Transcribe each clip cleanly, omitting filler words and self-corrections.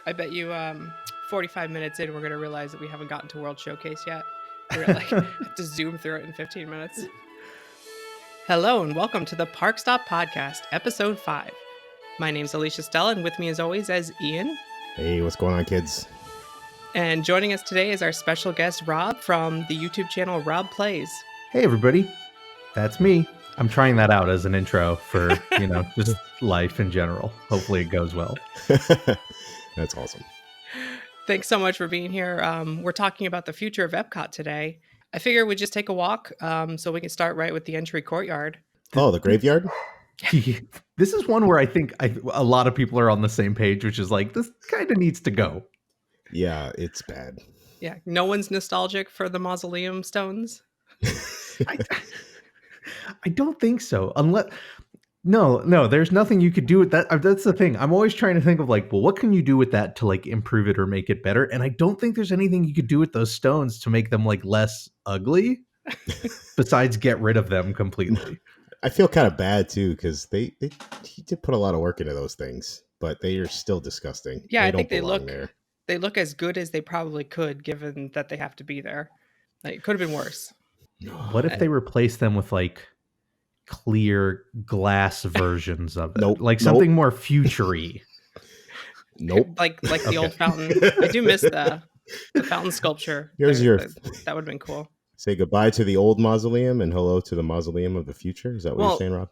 I bet you 45 minutes in, we're going to realize that we haven't gotten to World Showcase yet. We're going to have to zoom through it in 15 minutes. Hello and welcome to the ParkStop podcast, episode 5. My name's Alicia Stella, and with me as always is Ian. Hey, what's going on, kids? And joining us today is our special guest, Rob, from the YouTube channel Rob Plays. Hey, everybody. That's me. I'm trying that out as an intro for, just life in general. Hopefully it goes well. That's awesome. Thanks so much for being here. We're talking about the future of Epcot today. I figure we'd just take a walk so we can start right with the entry courtyard. Oh, the graveyard? This is one where I think a lot of people are on the same page, which is like, this kind of needs to go. Yeah, it's bad. Yeah, no one's nostalgic for the mausoleum stones. I don't think so. No, there's nothing you could do with that. That's the thing. I'm always trying to think of like, well, what can you do with that to like improve it or make it better? And I don't think there's anything you could do with those stones to make them like less ugly besides get rid of them completely. I feel kind of bad too, because he did put a lot of work into those things, but they are still disgusting. Yeah, I think they look as good as they probably could, given that they have to be there. Like, it could have been worse. What if they replace them with like clear glass versions of it? Nope. Like something more future-y. Nope. like the old fountain. I do miss the fountain sculpture. Here's that would have been cool. Say goodbye to the old mausoleum and hello to the mausoleum of the future. Is that what you're saying, Rob?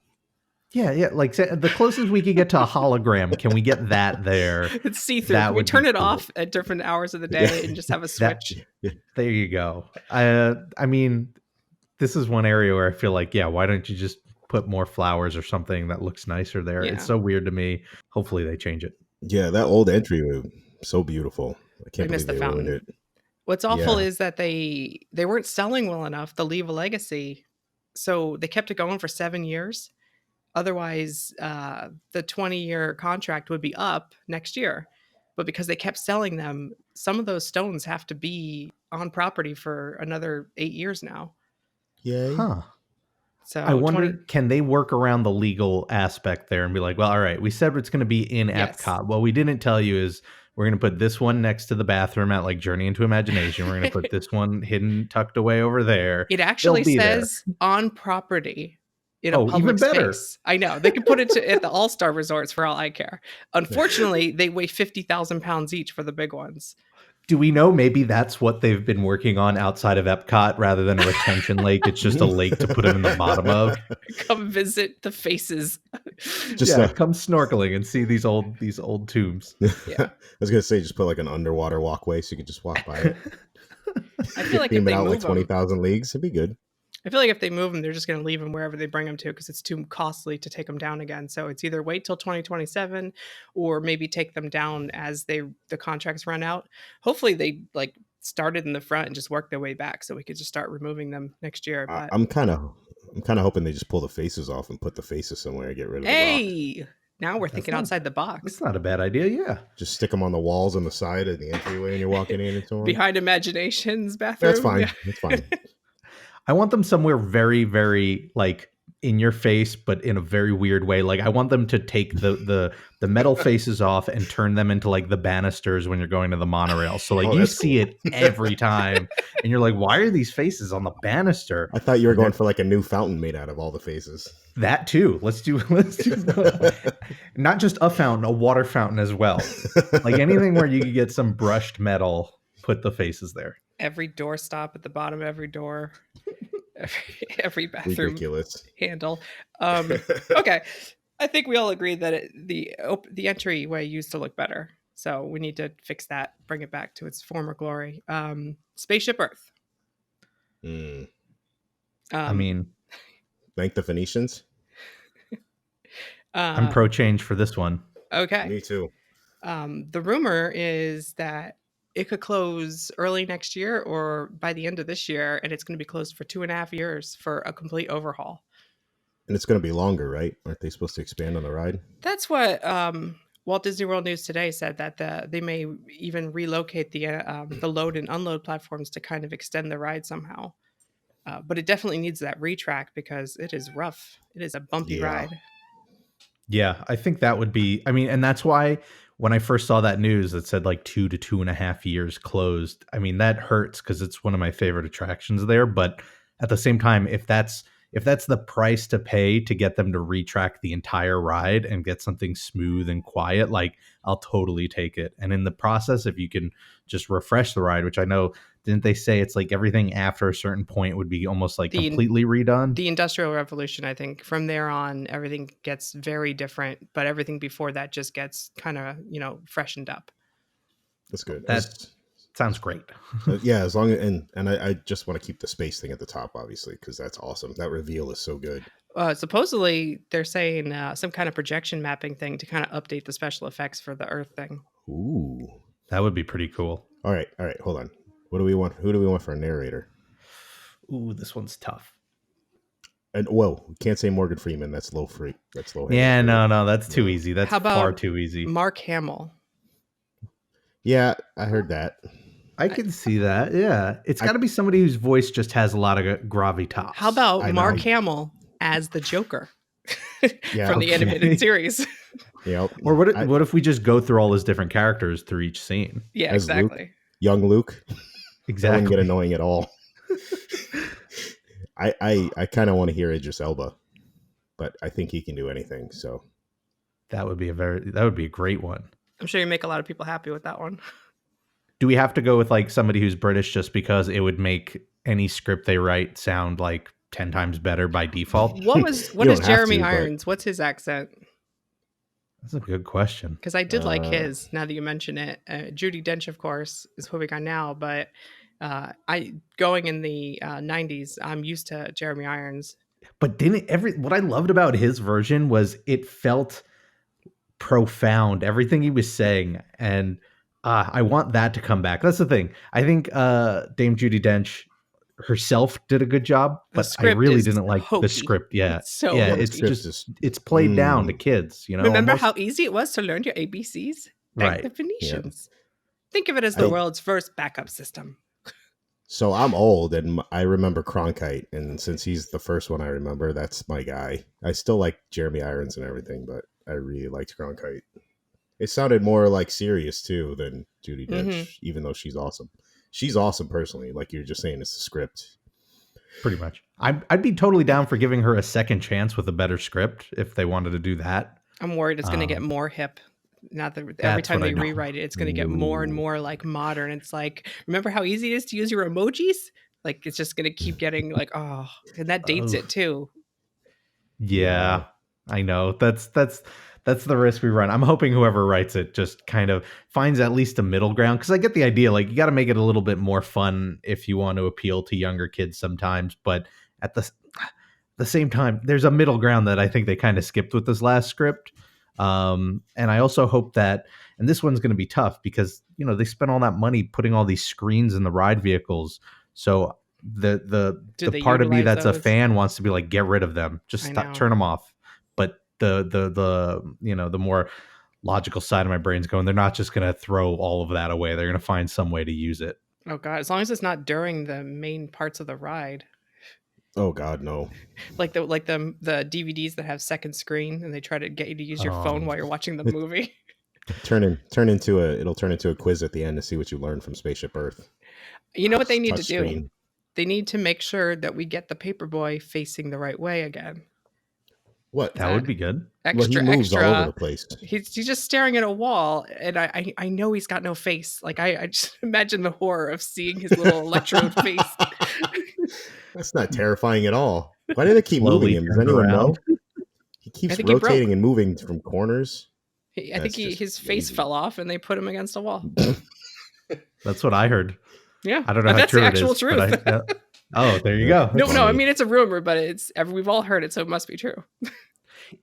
Yeah. Like the closest we could get to a hologram. Can we get that there? It's see-through. Can we turn it off at different hours of the day and just have a switch? There you go. I mean, this is one area where I feel like, why don't you just put more flowers or something that looks nicer there? Yeah. It's so weird to me. Hopefully they change it. Yeah, that old entry was so beautiful. I can't believe they ruined it. What's awful is that they weren't selling well enough to leave a legacy. So they kept it going for 7 years. Otherwise, the 20-year contract would be up next year. But because they kept selling them, some of those stones have to be on property for another 8 years now. Yay. Huh. So I wonder, can they work around the legal aspect there and be like, well, all right, we said it's going to be in Epcot. What we didn't tell you is we're going to put this one next to the bathroom at like Journey into Imagination. We're going to put this one hidden, tucked away over there. It actually says on property in a public space. I know. They could put it at the All-Star resorts for all I care. Unfortunately, they weigh 50,000 pounds each for the big ones. Do we know maybe that's what they've been working on outside of Epcot rather than a retention lake? It's just a lake to put them in the bottom of. Come visit the faces. Come snorkeling and see these old tombs. Yeah. I was gonna say just put like an underwater walkway so you could just walk by it. I feel like beam if they it out move like 20,000 leagues, it'd be good. I feel like if they move them, they're just going to leave them wherever they bring them to because it's too costly to take them down again. So it's either wait till 2027 or maybe take them down as the contracts run out. Hopefully they like started in the front and just work their way back so we could just start removing them next year. But I'm kind of hoping they just pull the faces off and put the faces somewhere and get rid of the rock. Now we're thinking outside the box. It's not a bad idea, yeah. Just stick them on the walls on the side of the entryway when you're walking in and so on. Behind Imagination's bathroom. That's fine. That's fine. I want them somewhere very, very like in your face, but in a very weird way. Like I want them to take the metal faces off and turn them into like the banisters when you're going to the monorail. So like you see it every time and you're like, why are these faces on the banister? I thought you were going for like a new fountain made out of all the faces. That too. Let's do not just a fountain, a water fountain as well. Like anything where you could get some brushed metal, put the faces there. Every door stop at the bottom of every door, every bathroom ridiculous handle. Okay, I think we all agree that the entryway used to look better, so we need to fix that, bring it back to its former glory. Spaceship Earth. I mean, thank the Phoenicians. I'm pro change for this one. Okay, me too. The rumor is that it could close early next year or by the end of this year, and it's going to be closed for 2.5 years for a complete overhaul. And it's going to be longer, right? Aren't they supposed to expand on the ride? That's what Walt Disney World News Today said, that they may even relocate the load and unload platforms to kind of extend the ride somehow. But it definitely needs that retrack because it is rough. It is a bumpy ride. Yeah, I think that would be, and that's why when I first saw that news that said like 2 to 2.5 years closed, I mean, that hurts because it's one of my favorite attractions there. But at the same time, if that's the price to pay to get them to retrack the entire ride and get something smooth and quiet, like I'll totally take it. And in the process, if you can just refresh the ride, which I know, didn't they say it's like everything after a certain point would be almost like The completely redone? the Industrial Revolution, I think, from there on, everything gets very different, but everything before that just gets kind of, freshened up. That's good. That sounds great. Yeah, as long as and I just want to keep the space thing at the top, obviously, because that's awesome. That reveal is so good. Supposedly, they're saying some kind of projection mapping thing to kind of update the special effects for the Earth thing. Ooh. That would be pretty cool. All right, hold on. What do we want? Who do we want for a narrator? Ooh, this one's tough. And whoa, we can't say Morgan Freeman. That's low free. That's low. Yeah, no, that's too easy. That's How about far too easy. Mark Hamill? Yeah, I heard that. I can see that. Yeah, it's got to be somebody whose voice just has a lot of gravitas. How about I Mark know. Hamill as the Joker Yeah, from the okay. animated series? Yep. Or what if we just go through all his different characters through each scene? Yeah, As Luke? exactly. Young Luke? That Exactly. wouldn't get annoying at all. I kind of want to hear Idris Elba, but I think he can do anything. So That would be a great one. I'm sure you make a lot of people happy with that one. Do we have to go with like somebody who's British just because it would make any script they write sound like 10 times better by default? What is don't have Jeremy to, but- Irons? What's his accent? That's a good question. Because I did like his. Now that you mention it, Judi Dench, of course, is who we got now. But I going in the 90s, I'm used to Jeremy Irons. But what I loved about his version was it felt profound, everything he was saying, and I want that to come back. That's the thing. I think Dame Judi Dench herself did a good job, The but I script really is didn't like the hokey. script. Yeah, It's so yeah, hokey. it's Script just is- it's played down to kids. Remember almost. how easy it was to learn your ABCs? Back Right. the Phoenicians. Think of it as the I- world's first backup system. So I'm old and I remember Cronkite, and since he's the first one I remember, that's my guy. I still like Jeremy Irons and everything, but I really liked Cronkite. It sounded more like serious too than Judi Dench, even though she's awesome. She's awesome personally, like you're just saying. It's the script. Pretty much. I'd be totally down for giving her a second chance with a better script if they wanted to do that. I'm worried it's going to get more hip. Not that every That's time what I they know. rewrite it, it's going to get more and more like modern. It's like, remember how easy it is to use your emojis? Like it's just going to keep getting like, oh, and that dates it too. Yeah, I know. That's the risk we run. I'm hoping whoever writes it just kind of finds at least a middle ground, because I get the idea. Like you got to make it a little bit more fun if you want to appeal to younger kids sometimes, but at the same time, there's a middle ground that I think they kind of skipped with this last script. And I also hope that, and this one's going to be tough because they spent all that money putting all these screens in the ride vehicles. So the they part of me utilize that's a those? fan wants to be like, get rid of them, just I stop, know. turn them off. But the more logical side of my brain's going, they're not just going to throw all of that away. They're going to find some way to use it. Oh God, as long as it's not during the main parts of the ride. Oh God, no. Like the DVDs that have second screen and they try to get you to use your phone while you're watching the movie. It'll turn into a quiz at the end to see what you learned from Spaceship Earth. You know what they need to do? Touchscreen. They need to make sure that we get the Paperboy facing the right way again. What? That would be good. Well, he moves all over the place. He's just staring at a wall, and I know he's got no face. Like I just imagine the horror of seeing his little electrode face. That's not terrifying at all. Why do they keep Slowly moving him? Does turned anyone know? around. He keeps I think he broke. rotating and moving from corners. I think his face lazy. fell off, and they put him against a wall. That's what I heard. Yeah, I don't know how that's true the it is. actual truth. But oh, there you go. No, I funny. mean it's a rumor, but we've all heard it, so it must be true.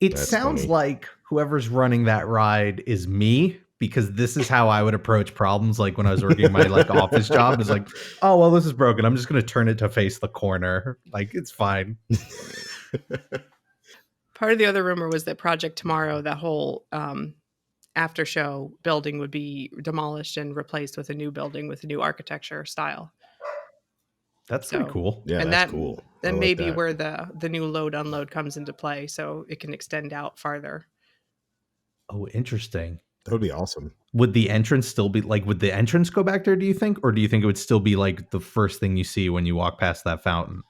It That's sounds funny. like whoever's running that ride is me, because this is how I would approach problems. Like when I was working my office job, is like, oh well, this is broken. I'm just going to turn it to face the corner. Like it's fine. Part of the other rumor was that Project Tomorrow, that whole after show building, would be demolished and replaced with a new building with a new architecture style. That's pretty So- cool. Yeah, And that's that- cool. I That like may be that. where the new load unload comes into play, so it can extend out farther. Oh, interesting. That would be awesome. Would the entrance still be like, would the entrance go back there, do you think? Or do you think it would still be like the first thing you see when you walk past that fountain?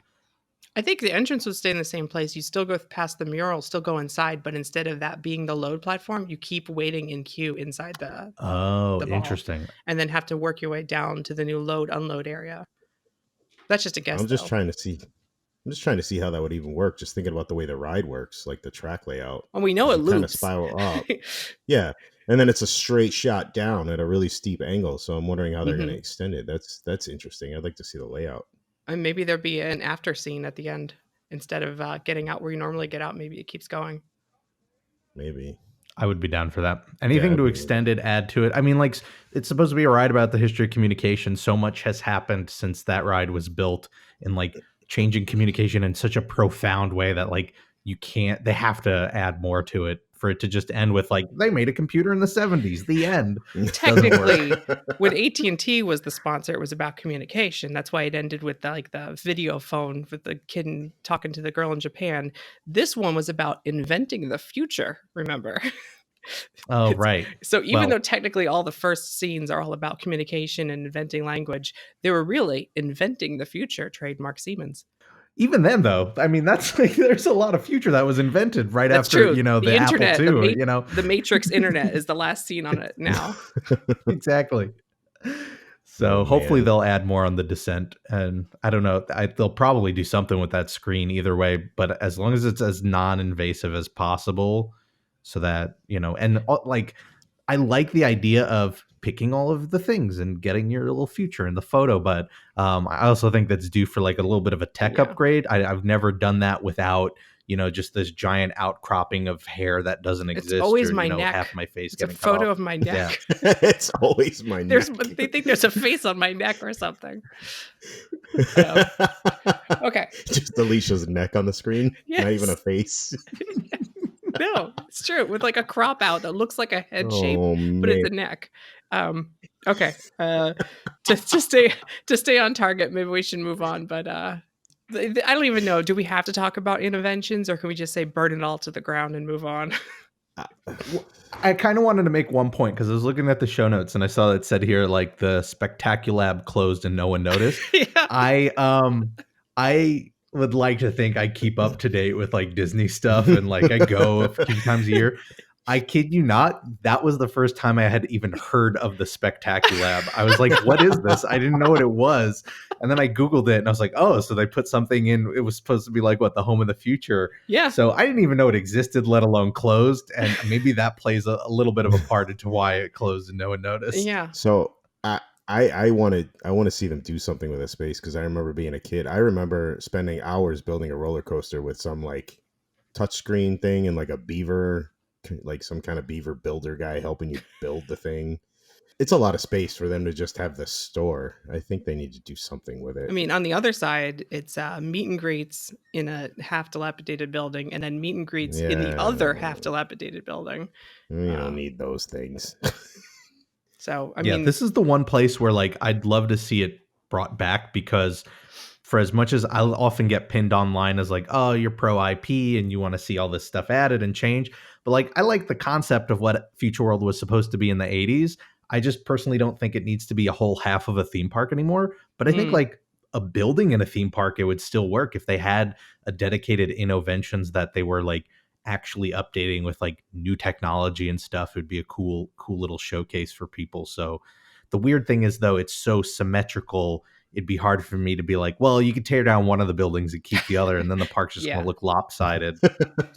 I think the entrance would stay in the same place. You still go past the mural, still go inside, but instead of that being the load platform, you keep waiting in queue inside Oh, the mall, interesting. and then have to work your way down to the new load unload area. That's just a guess, I'm just though. trying to see. I'm just trying to see how that would even work. Just thinking about the way the ride works, like the track layout, Well, we know because it you kind of loops. spiral up. Yeah, and then it's a straight shot down at a really steep angle. So I'm wondering how they're going to Hmm. extend it. That's interesting. I'd like to see the layout. And maybe there'll be an after scene at the end instead of getting out where you normally get out. Maybe it keeps going. Maybe. I would be down for that. Yeah, Anything I'd to be really extend down. it, add to it. I mean, like, it's supposed to be a ride about the history of communication. So much has happened since that ride was built, and like changing communication in such a profound way that like you can't. They have to add more to it for it to just end with like they made a computer in the 70s. The end doesn't work. Technically, when AT&T was the sponsor, it was about communication. That's why it ended with the video phone with the kid talking to the girl in Japan. This one was about inventing the future, remember? Oh, It's, right. so even though Well, technically all the first scenes are all about communication and inventing language, they were really inventing the future, trademark Siemens. even then, though, I mean, that's like there's a lot of future that was invented right That's after, true. the The Apple internet, II, you know? the Matrix internet is the last scene on it now. Exactly. Oh So hopefully man. they'll add more on the descent, and I don't know. They'll probably do something with that screen either way. But as long as it's as non-invasive as possible, so that and like I like the idea of picking all of the things and getting your little future in the photo. But I also think that's due for like a little bit of a tech Yeah. upgrade. I've never done that without just this giant outcropping of hair that doesn't It's exist, always or my half neck. my face It's a getting cut photo off. of my Yeah. neck. It's always my neck. They think there's a face on my neck or something. Um, okay. Just Alicia's neck on the screen, not even a Yes. face. No, it's true. With like a crop out that looks like a head shape, Oh but it's man. a neck. Okay. To stay on target, maybe we should move on. But I don't even know. Do we have to talk about interventions, or can we just say burn it all to the ground and move on? I kind of wanted to make one point because I was looking at the show notes and I saw it said here like the Spectaculab closed and no one noticed. Yeah. I would like to think I keep up to date with like Disney stuff, and like I go a few times a year. I kid you not, that was the first time I had even heard of the Spectaculab. I was like, what is this? I didn't know what it was. And then I Googled it and I was like, oh, so they put something in. It was supposed to be like what, the home of the future. Yeah. So I didn't even know it existed, let alone closed. And maybe that plays a little bit of a part into why it closed and no one noticed. Yeah. So I want to see them do something with this space, because I remember being a kid. I remember spending hours building a roller coaster with some like touchscreen thing and like a beaver, like some kind of beaver builder guy helping you build the thing. It's a lot of space for them to just have the store. I think they need to do something with I it. mean, on the other side, it's meet and greets in a half dilapidated building, and then meet and greets in the other Yeah, half dilapidated building. we don't Uh, need those things. so, I Yeah, mean, this is the one place where like I'd love to see it brought back, because for as much as I'll often get pinned online as like, oh, you're pro IP and you want to see all this stuff added and change, but like I like the concept of what Future World was supposed to be in the 80s. I just personally don't think it needs to be a whole half of a theme park anymore. But I think mm, like a building in a theme park, it would still work if they had a dedicated innovations that they were like actually updating with like new technology and stuff. It would be a cool little showcase for people. So the weird thing is though, it's so symmetrical, it'd be hard for me to be like, well, you could tear down one of the buildings and keep the other, and then the park's just going yeah. to look lopsided.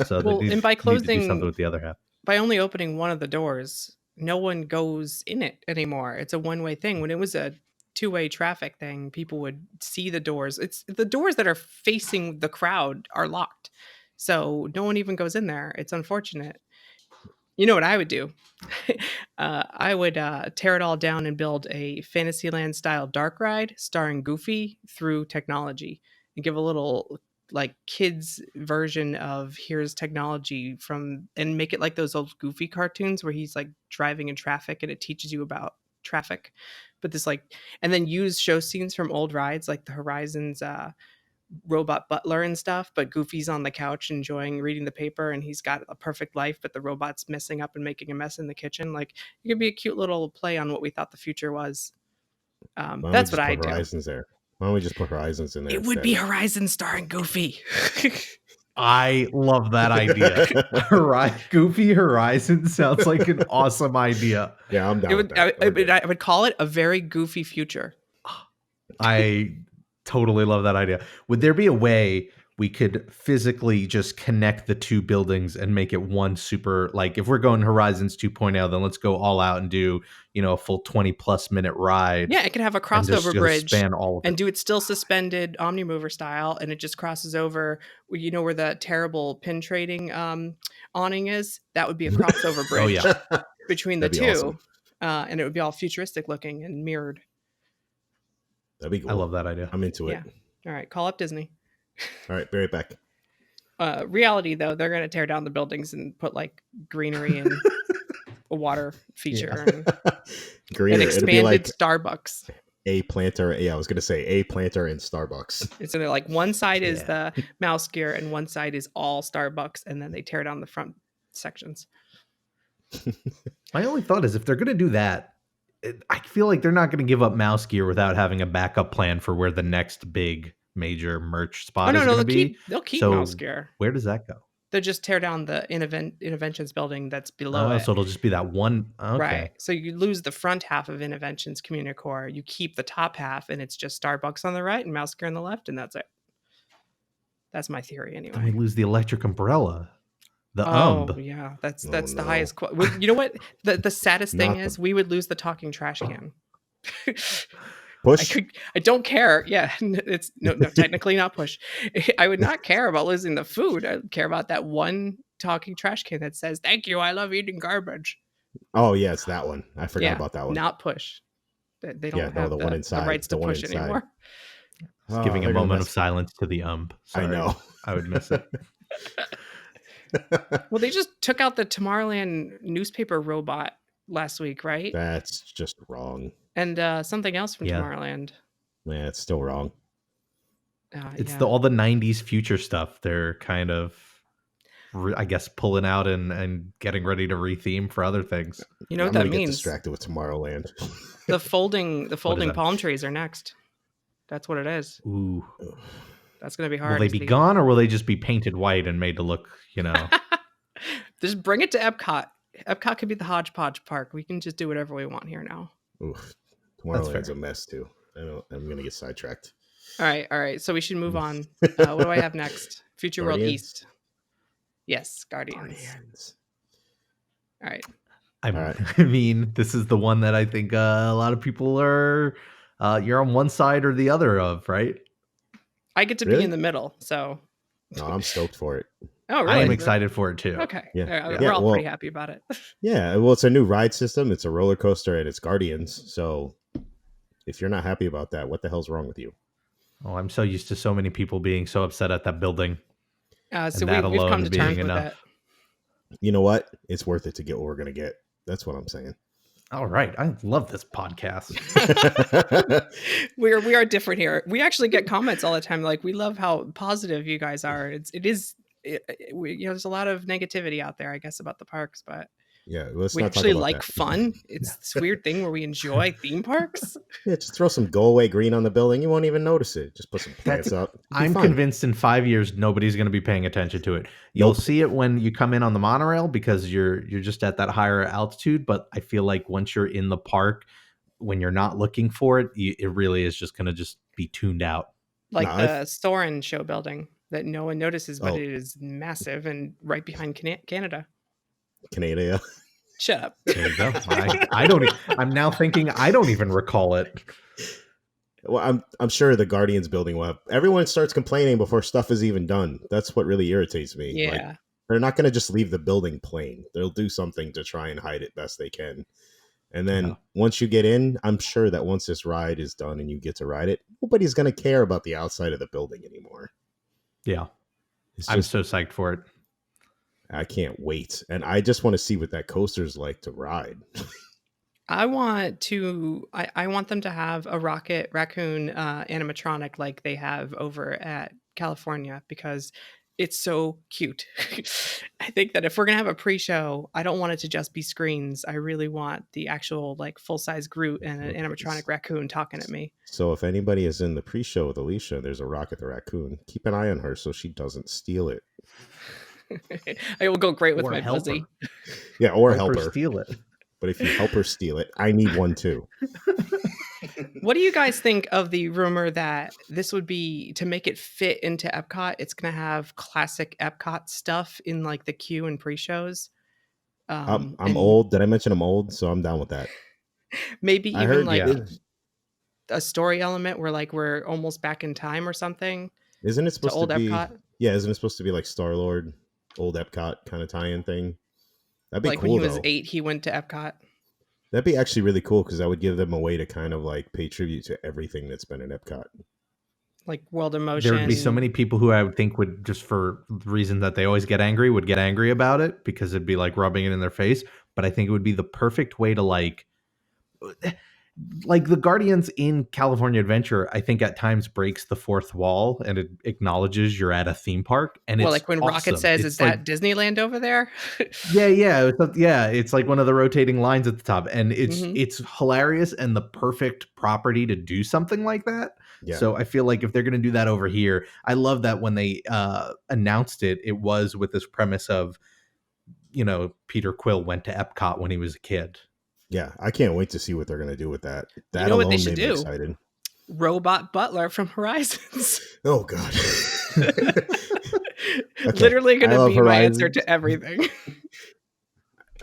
So they Well, and need to do something with the other half. by only opening one of the doors, no one goes in it anymore. It's a one-way thing. When it was a two-way traffic thing, people would see the doors. It's the doors that are facing the crowd are locked. So no one even goes in there. It's unfortunate. You know what I would do? I would tear it all down and build a Fantasyland style dark ride starring Goofy through technology, and give a little like kids version of here's technology from, and make it like those old Goofy cartoons where he's like driving in traffic and it teaches you about traffic. But this like, and then use show scenes from old rides like the Horizons robot butler and stuff, but Goofy's on the couch enjoying reading the paper, and he's got a perfect life, but the robot's messing up and making a mess in the kitchen. Like, it could be a cute little play on what we thought the future was. Why don't we That's what just I put do. Horizons there? Why don't we just put Horizons in there? It would be Horizon starring Goofy. I love that idea. Goofy Horizon sounds like an awesome idea. Yeah, I'm down with that. I would call it a very goofy future. I totally love that idea. Would there be a way we could physically just connect the two buildings and make it one super, like if we're going Horizons 2.0, then let's go all out and do, a full 20+ minute ride. Yeah, it could have a and just crossover bridge span all of and it. do it still suspended Omnimover style, and it just crosses over. Where the terrible pin trading awning is? That would be a crossover bridge between the two, awesome. And it would be all futuristic looking and mirrored. That'd be cool. I love that idea. I'm into it. All right, call up Disney. All right, be right back. Reality, though, they're going to tear down the buildings and put like greenery and a water feature and an expanded like Starbucks. A planter. Yeah, I was going to say a planter and Starbucks. It's like one side is the mouse gear and one side is all Starbucks, and then they tear down the front sections. My only thought is if they're going to do that, I feel like they're not going to give up mouse gear without having a backup plan for where the next big major merch spot is going to be. They'll keep mouse gear. Where does that go? They'll just tear down the Interventions building that's below it. So it'll just be that one. Okay. Right. So you lose the front half of Interventions Communicore. You keep the top half, and it's just Starbucks on the right and mouse gear on the left, and that's it. That's my theory, anyway. Then we lose the electric umbrella. The yeah, that's the highest. You know what? The saddest thing is we would lose the talking trash can. Push. I don't care. Yeah, it's no, technically not push. I would not care about losing the food. I would care about that one talking trash can that says, "Thank you, I love eating garbage." Oh yeah, it's that one. I forgot about that one. Not push. They don't have the one inside, the rights to push anymore. Just giving a moment of silence to the Sorry, I know. I would miss it. Well, they just took out the Tomorrowland newspaper robot last week, right? That's just wrong. And something else from Tomorrowland. Yeah, it's still wrong. It's all the 90s future stuff. They're kind of, I guess, pulling out and getting ready to retheme for other things. You know what that means? Get distracted with Tomorrowland. The folding palm trees are next. That's what it is. Ooh. That's going to be hard. Will they be gone, or will they just be painted white and made to look, Just bring it to Epcot. Epcot could be the hodgepodge park. We can just do whatever we want here now. Oof. Tomorrowland's a mess too. I'm going to get sidetracked. All right. So we should move on. What do I have next? Future World East. Yes, Guardians. All right. I mean, this is the one that I think a lot of people are. You're on one side or the other of, right? I get to be in the middle, so. No, I'm stoked for it. Oh, really? I'm excited for it too. Okay. Yeah. We're all pretty happy about it. Yeah. Well, it's a new ride system. It's a roller coaster and it's Guardians. So if you're not happy about that, what the hell's wrong with you? Oh, I'm so used to so many people being so upset at that building. So we've come to terms with that. You know what? It's worth it to get what we're going to get. That's what I'm saying. All right. I love this podcast. We are different here. We actually get comments all the time. Like, we love how positive you guys are. There's a lot of negativity out there, I guess, about the parks, but yeah, we actually like fun. It's this weird thing where we enjoy theme parks. Yeah, just throw some go away green on the building. You won't even notice it. Just put some plants up. I'm convinced in 5 years nobody's going to be paying attention to it. You'll see it when you come in on the monorail because you're just at that higher altitude. But I feel like once you're in the park, when you're not looking for it, it really is just going to just be tuned out. Like the Soarin' show building that no one notices, but it is massive and right behind Canada. Canada. Shut up. There you go. I'm now thinking I don't even recall it. Well, I'm sure the Guardians building will have. Everyone starts complaining before stuff is even done. That's what really irritates me. Yeah. Like, they're not going to just leave the building plain. They'll do something to try and hide it best they can. And then once you get in, I'm sure that once this ride is done and you get to ride it, nobody's going to care about the outside of the building anymore. Yeah. I'm so psyched for it. I can't wait. And I just want to see what that coaster's like to ride. I want them to have a Rocket Raccoon animatronic like they have over at California because it's so cute. I think that if we're gonna have a pre-show, I don't want it to just be screens. I really want the actual like full-size Groot and an animatronic raccoon talking at me. So if anybody is in the pre-show with Alicia, there's a Rocket the Raccoon. Keep an eye on her so she doesn't steal it. I will go great with Or my help Buzzy. her. Yeah, or help her. steal it. But if you help her steal it, I need one too. What do you guys think of the rumor that this would be to make it fit into Epcot? It's going to have classic Epcot stuff in like the queue and pre-shows. I'm And old. Did I mention I'm old? So I'm down with that. maybe I even heard. like Yeah. a story element where like we're almost back in time or something Isn't it to supposed to old be? Epcot. Yeah, isn't it supposed to be like Star-Lord, old Epcot kind of tie-in thing? That'd be Like cool when he was though. 8, he went to Epcot. That'd be actually really cool because that would give them a way to kind of like pay tribute to everything that's been in Epcot. Like World of Motion. There would be so many people who I would think would, just for the reason that they always get angry, would get angry about it because it'd be like rubbing it in their face. But I think it would be the perfect way to like the Guardians in California Adventure, I think at times breaks the fourth wall and it acknowledges you're at a theme park. And Well, it's like when Rocket awesome. says, It's "Is like, that Disneyland over there?" yeah. It's like one of the rotating lines at the top, and Mhm. it's hilarious and the perfect property to do something like that. Yeah. So I feel like if they're going to do that over here, I love that when they announced it, it was with this premise of, Peter Quill went to Epcot when he was a kid. Yeah, I can't wait to see what they're gonna do with that. That You know what they alone should made me do? excited. Robot Butler from Horizons. Oh god. Okay, Literally I going to love be my answer Horizons. to everything.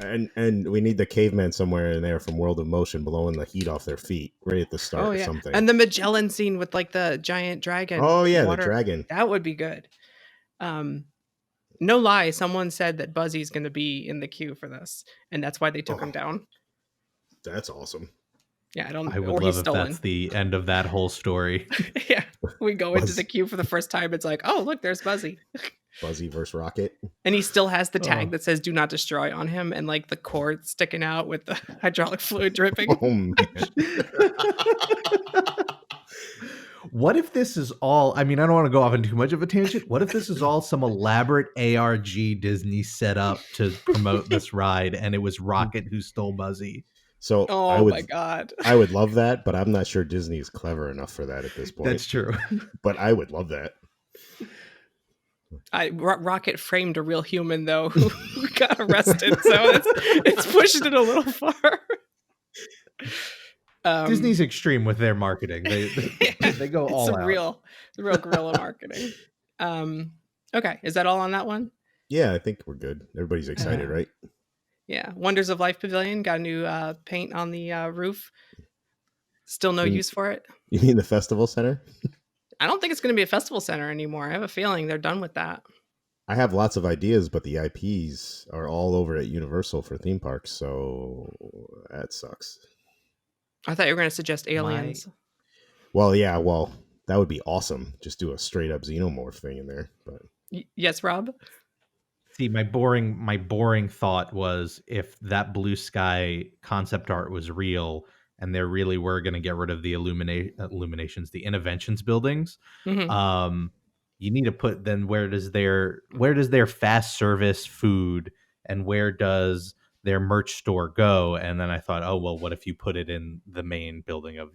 And we need the caveman somewhere in there from World of Motion blowing the heat off their feet right at the start Oh or yeah, something. and the Magellan scene with like the giant dragon. Oh yeah, water, the dragon. that would be good. No lie, someone said that Buzzy's going to be in the queue for this, and that's why they took him down. That's awesome. Yeah, I would or love he's if stolen. that's the end of that whole story. Yeah, we go into Buzz. the queue for the first time. It's like, oh look, there's Buzzy, Buzzy versus Rocket. and he still has the tag Oh. that says "Do not destroy" on him, and like the cord sticking out with the hydraulic fluid dripping. Oh man. What if this is all, I mean, I don't want to go off on too much of a tangent. What if this is all some elaborate ARG Disney set up to promote this ride and it was Rocket who stole Buzzy? So Oh my god. I would love that, but I'm not sure Disney is clever enough for that at this point. That's true. But I would love that. Rocket framed a real human though who got arrested, so it's pushed it a little far. Disney's extreme with their marketing. They go all it's out. real guerrilla marketing. Okay, is that all on that one? Yeah, I think we're good. Everybody's excited, right? Yeah, Wonders of Life Pavilion got a new paint on the roof. Still no use for it. You mean the festival center? I don't think it's going to be a festival center anymore. I have a feeling they're done with that. I have lots of ideas, but the IPs are all over at Universal for theme parks, so that sucks. I thought you were going to suggest Aliens. Well, yeah, that would be awesome. Just do a straight up xenomorph thing in there. But Yes, Rob? See, my boring thought was if that blue sky concept art was real and they really were going to get rid of the illuminations, the Innoventions buildings, Mm-hmm. You need to put then where does their fast service food and where does their merch store go? And then I thought, oh well, what if you put it in the main building of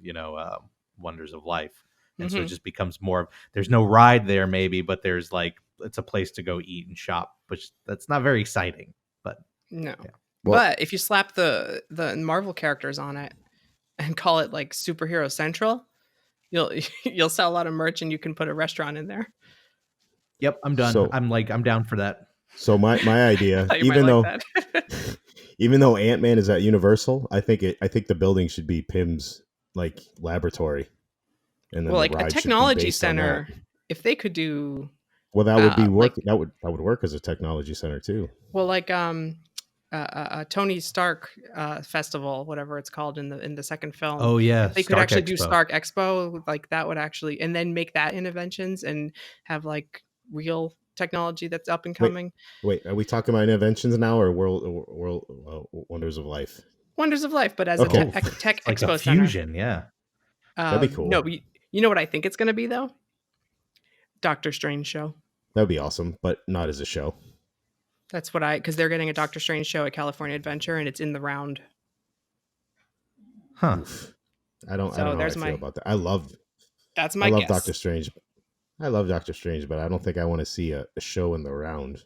Wonders of Life? And so it just becomes more of, there's no ride there maybe, but there's like, it's a place to go eat and shop, which that's not very exciting. But No. yeah. Well- But if you slap the Marvel characters on it and call it like Superhero Central, you'll sell a lot of merch and you can put a restaurant in there. Yep, I'm done. So- I'm down for that. so my idea, I thought you might like that. even though Ant-Man is at Universal, I think the building should be Pym's like laboratory. And then Well, the like a ride should be technology based on center, that. if they could do Well, that would be work. like- that would work as a technology center too. well, like Tony Stark festival, whatever it's called in the second film. Oh yeah, They could Stark actually do Expo. Stark Expo, like that would actually, and then make that Innoventions and have like real technology that's up and coming. Wait, are we talking about Innoventions now or World Wonders of Life? Wonders of Life, but as Okay. a tech Like expo a center. fusion, yeah. That'd be cool. No, but you know what I think it's going to be though? Doctor Strange show. That would be awesome, but not as a show. That's what because they're getting a Doctor Strange show at California Adventure, and it's in the round. Huh. Oof. I don't So know how I there's feel my. about that. That's I my love guess. Doctor Strange. I love Doctor Strange, but I don't think I want to see a show in the round.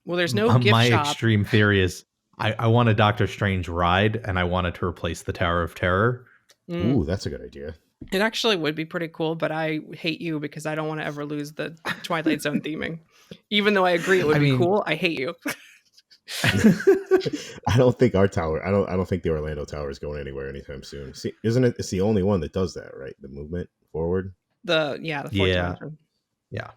Well, there's no gift My shop. extreme theory is I want a Doctor Strange ride, and I want it to replace the Tower of Terror. Ooh, that's a good idea. It actually would be pretty cool, but I hate you because I don't want to ever lose the Twilight Zone theming. Even though I agree it would be cool, I hate you. I don't think our tower. I don't think the Orlando Tower is going anywhere anytime soon. See, isn't it? It's the only one that does that, right? The movement forward. The 4 dimension. Yeah.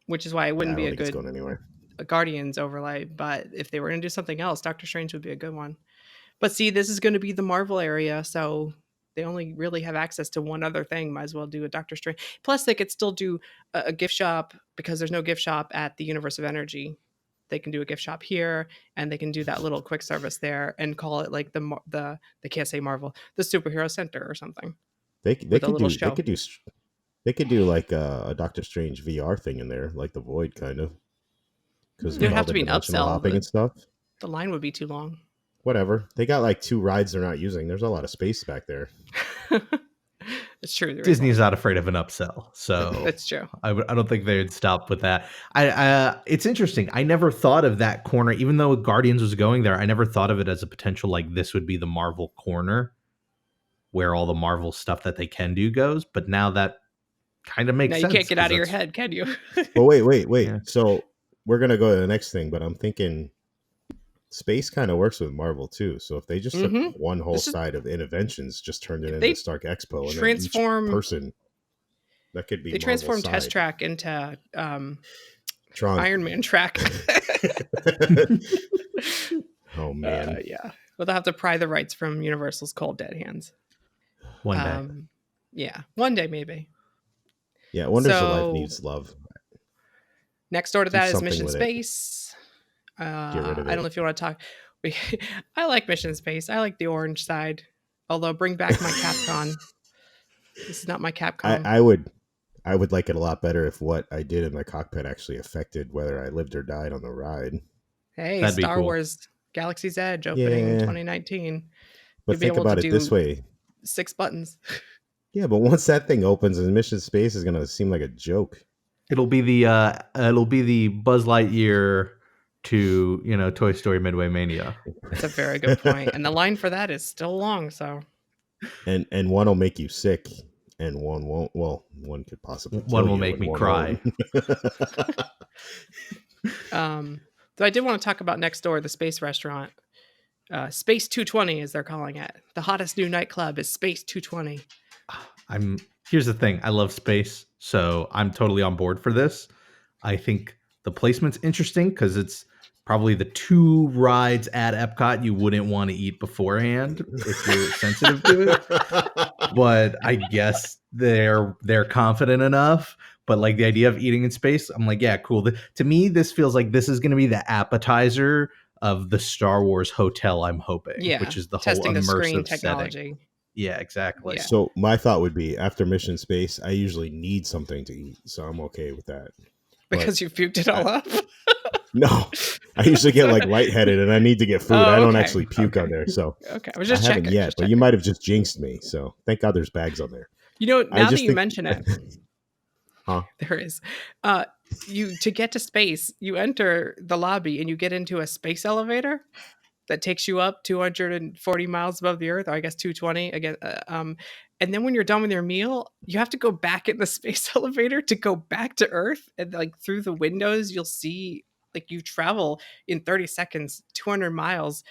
Which is why it wouldn't be a good going anywhere. A Guardians overlay. But if they were going to do something else, Doctor Strange would be a good one. But see, this is going to be the Marvel area, so they only really have access to one other thing. Might as well do a Doctor Strange. Plus, they could still do a gift shop because there's no gift shop at the Universe of Energy. They can do a gift shop here, and they can do that little quick service there, and call it like the they can't say Marvel, the Superhero Center or something. They could do like a Doctor Strange VR thing in there, like the Void kind of. Because there'd have to be an upsell hopping and stuff. The line would be too long. Whatever. They got like 2 rides they're not using. There's a lot of space back there. It's true. Disney's not afraid of an upsell, so that's true. I don't think they'd stop with that. It's interesting. I never thought of that corner, even though Guardians was going there. I never thought of it as a potential like this would be the Marvel corner, where all the Marvel stuff that they can do goes. But now that kind of makes sense. Now you can't get out of your head, can you? Well, wait. Yeah. So we're gonna go to the next thing, but I'm thinking space kind of works with Marvel too. So if they just took one whole side of Interventions, just turned it into Stark Expo, and transform then each person, that could be. They transform Test Track into Iron Man track. Oh man, yeah. Well, they'll have to pry the rights from Universal's cold dead hands. One day. Yeah, one day maybe. Yeah, Wonders of Life needs love. Next door to that is Mission Space. I don't know if you want to talk. I like Mission Space. I like the orange side. Although bring back my Capcom. This is not my Capcom. I would like it a lot better if what I did in my cockpit actually affected whether I lived or died on the ride. Hey, that'd Star Wars Galaxy's Edge opening in 2019. But think about it this way. 6 buttons. Yeah, but once that thing opens, and Mission Space is gonna seem like a joke. It'll be the Buzz Lightyear to Toy Story Midway Mania. That's a very good point. And the line for that is still long, so. And one will make you sick, and one won't. Well, one could possibly. One will make me cry. So I did want to talk about next door, the space restaurant. Space 220, as they're calling it. The hottest new nightclub is Space 220. Here's the thing. I love space, so I'm totally on board for this. I think the placement's interesting because it's probably the 2 rides at Epcot you wouldn't want to eat beforehand if you're sensitive to it. But I guess they're confident enough. But like the idea of eating in space, I'm like, yeah, cool. To me, this feels like this is going to be the appetizer of the Star Wars hotel, I'm hoping. Yeah, which is the whole immersive technology. Setting. Yeah, exactly. Yeah. So my thought would be after Mission Space, I usually need something to eat, so I'm okay with that. Because you puked it all up? No, I usually get like lightheaded and I need to get food. I don't actually puke on there, so okay. I was just checking. Yet, but you might have just jinxed me. So thank God there's bags on there. Now that you mention it, huh? There is. To get to space, you enter the lobby and you get into a space elevator that takes you up 240 miles above the Earth, or I guess 220 again. And then when you're done with your meal, you have to go back in the space elevator to go back to Earth. And like through the windows, you'll see like you travel in 30 seconds, 200 miles.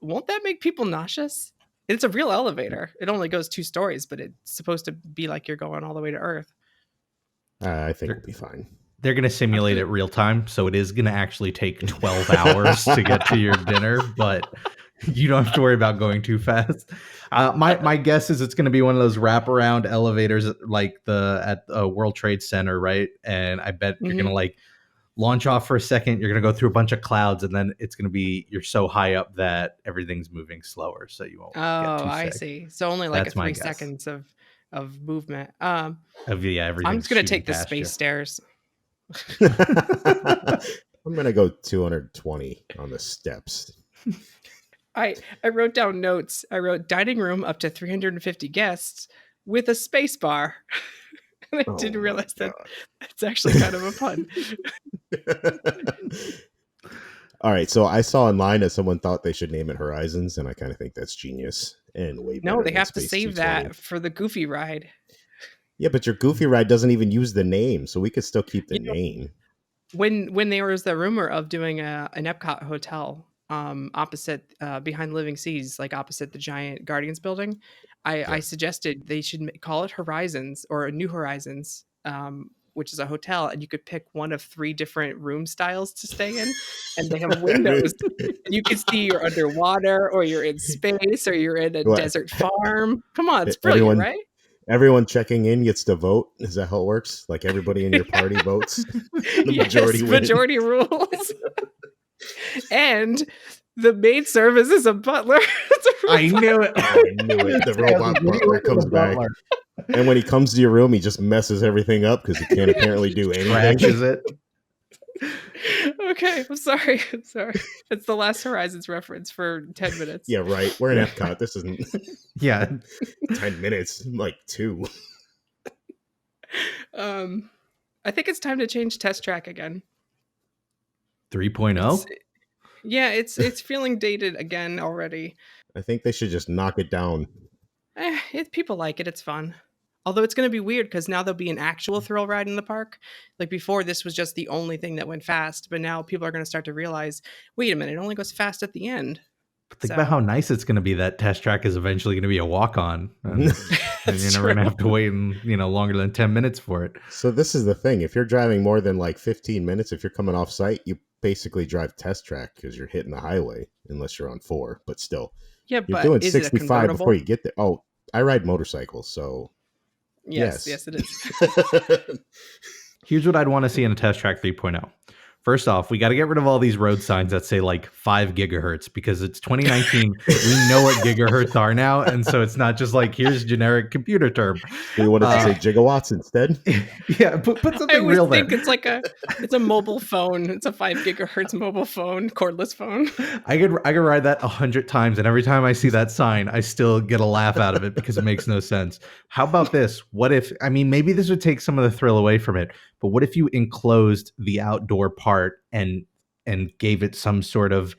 Won't that make people nauseous? It's a real elevator. It only goes 2 stories, but it's supposed to be like you're going all the way to Earth. I think it'll be fine. They're going to simulate it real time, so it is going to actually take 12 hours to get to your dinner, but you don't have to worry about going too fast. My guess is it's going to be one of those wraparound elevators like at World Trade Center, right? And I bet you're going to like launch off for a second. You're going to go through a bunch of clouds, and then it's going to be you're so high up that everything's moving slower, so you won't. Oh, get too I sick. see. So only like 3 seconds of of movement. Yeah, I'm everything's just gonna shooting take the past you. space stairs. I'm gonna go 220 on the steps. I wrote down notes. I wrote dining room up to 350 guests with a space bar. And I Oh didn't my realize that it's actually kind of a pun. god. All right, so I saw online that someone thought they should name it Horizons, and I kind of think that's genius and way No, better they than have to Space save 220. that for the Goofy ride. Yeah, but your Goofy ride doesn't even use the name, so we could still keep the You know, name. when there was the rumor of doing an Epcot hotel opposite behind Living Seas, like opposite the giant Guardians building, I Yeah. suggested they should call it Horizons or New Horizons, which is a hotel, and you could pick one of 3 different room styles to stay in, and they have windows. You can see you're underwater, or you're in space, or you're in a What? desert farm. Come on, it's brilliant, Everyone right? everyone checking in gets to vote. Is that how it works? Like everybody in your party votes? The Yes, majority wins. majority rules. And the maid service is a butler. It's a I robot. knew it. Oh, I knew it. The robot butler comes back. And when he comes to your room, he just messes everything up because he can't apparently do anything. Trashes it. Okay, I'm sorry. I'm sorry. It's the Last Horizons reference for 10 minutes. Yeah, right. We're in Epcot. This isn't Yeah. 10 minutes, like 2. I think it's time to change Test Track again. 3.0. Yeah, it's feeling dated again already. I think they should just knock it down. People like it. It's fun. Although it's going to be weird because now there'll be an actual thrill ride in the park. Like before, this was just the only thing that went fast. But now people are going to start to realize, wait a minute, it only goes fast at the end. But think about how nice it's going to be that Test Track is eventually going to be a walk-on. And you're never going to have to wait longer than 10 minutes for it. So this is the thing. If you're driving more than like 15 minutes, if you're coming off site, you basically drive Test Track because you're hitting the highway unless you're on 4. But still, yeah, you're but doing is 65 before you get there. Oh, I ride motorcycles, so yes, it is. Here's what I'd want to see in a Test Track 3.0. First off, we got to get rid of all these road signs that say like 5 gigahertz because it's 2019. We know what gigahertz are now. And so it's not just like, here's generic computer term. We wanted to say gigawatts instead. Yeah, put something real there. It's a mobile phone. It's a 5 gigahertz mobile phone, cordless phone. I could ride that 100 times. And every time I see that sign, I still get a laugh out of it because it makes no sense. How about this? What if, maybe this would take some of the thrill away from it, but what if you enclosed the outdoor part and gave it some sort of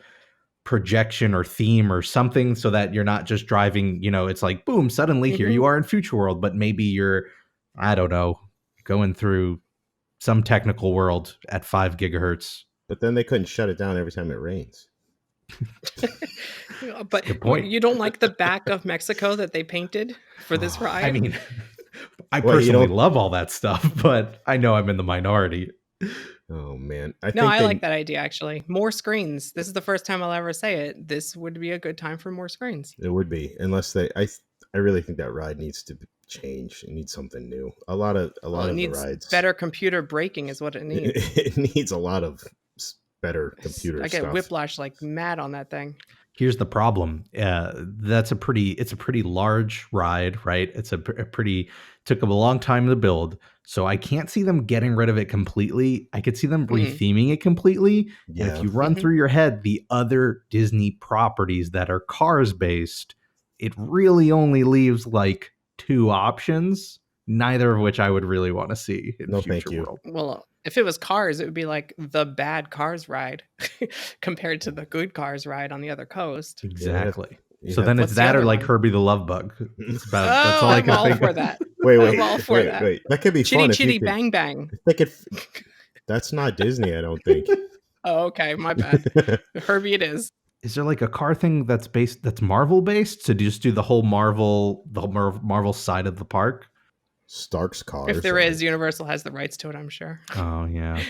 projection or theme or something so that you're not just driving, it's like, boom, suddenly here you are in Future World, but maybe you're, I don't know, going through some technical world at 5 gigahertz. But then they couldn't shut it down every time it rains. But you don't like the back of Mexico that they painted for this ride? I personally love all that stuff, but I know I'm in the minority. Oh man, I like that idea actually. More screens. This is the first time I'll ever say it. This would be a good time for more screens. It would be, unless I really think that ride needs to change. It needs something new. A lot of the rides. Better computer braking is what it needs. It needs a lot of better computer stuff. I get whiplash like mad on that thing. Here's the problem. It's a pretty large ride, right? It's took them a long time to build. So I can't see them getting rid of it completely. I could see them retheming it completely. Yeah. And if you run through your head the other Disney properties that are Cars based, it really only leaves like 2 options, neither of which I would really want to see in Future World. Well, if it was Cars, it would be like the bad Cars ride compared to the good Cars ride on the other coast. Exactly. Yeah. So then it's that or like Herbie the Love Bug. That's all I can think for of. that. Wait. That could be fun. Chitty Bang Bang. That's not Disney, I don't think. Oh, okay. My bad. Herbie it is. Is there like a car thing that's Marvel based? So do you just do the whole Marvel side of the park? Stark's Cars. If there is, Universal has the rights to it, I'm sure. Oh, yeah.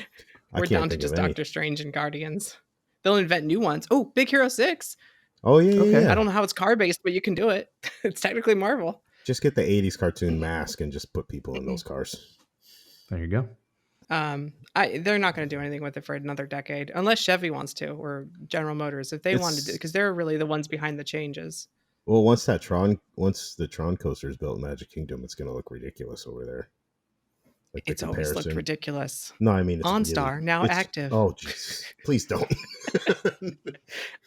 We're down to just Doctor Strange and Guardians. They'll invent new ones. Oh, Big Hero 6. Oh, yeah, okay. Yeah. I don't know how it's car-based, but you can do it. It's technically Marvel. Just get the 80s cartoon mask and just put people in those cars. There you go. They're not going to do anything with it for another decade, unless Chevy wants to, or General Motors, if they wanted to, because they're really the ones behind the changes. Well, once the Tron coaster is built in Magic Kingdom, it's going to look ridiculous over there. Like the It's always looked comparison. ridiculous. No, I mean OnStar, now it's active. oh Jesus, please don't.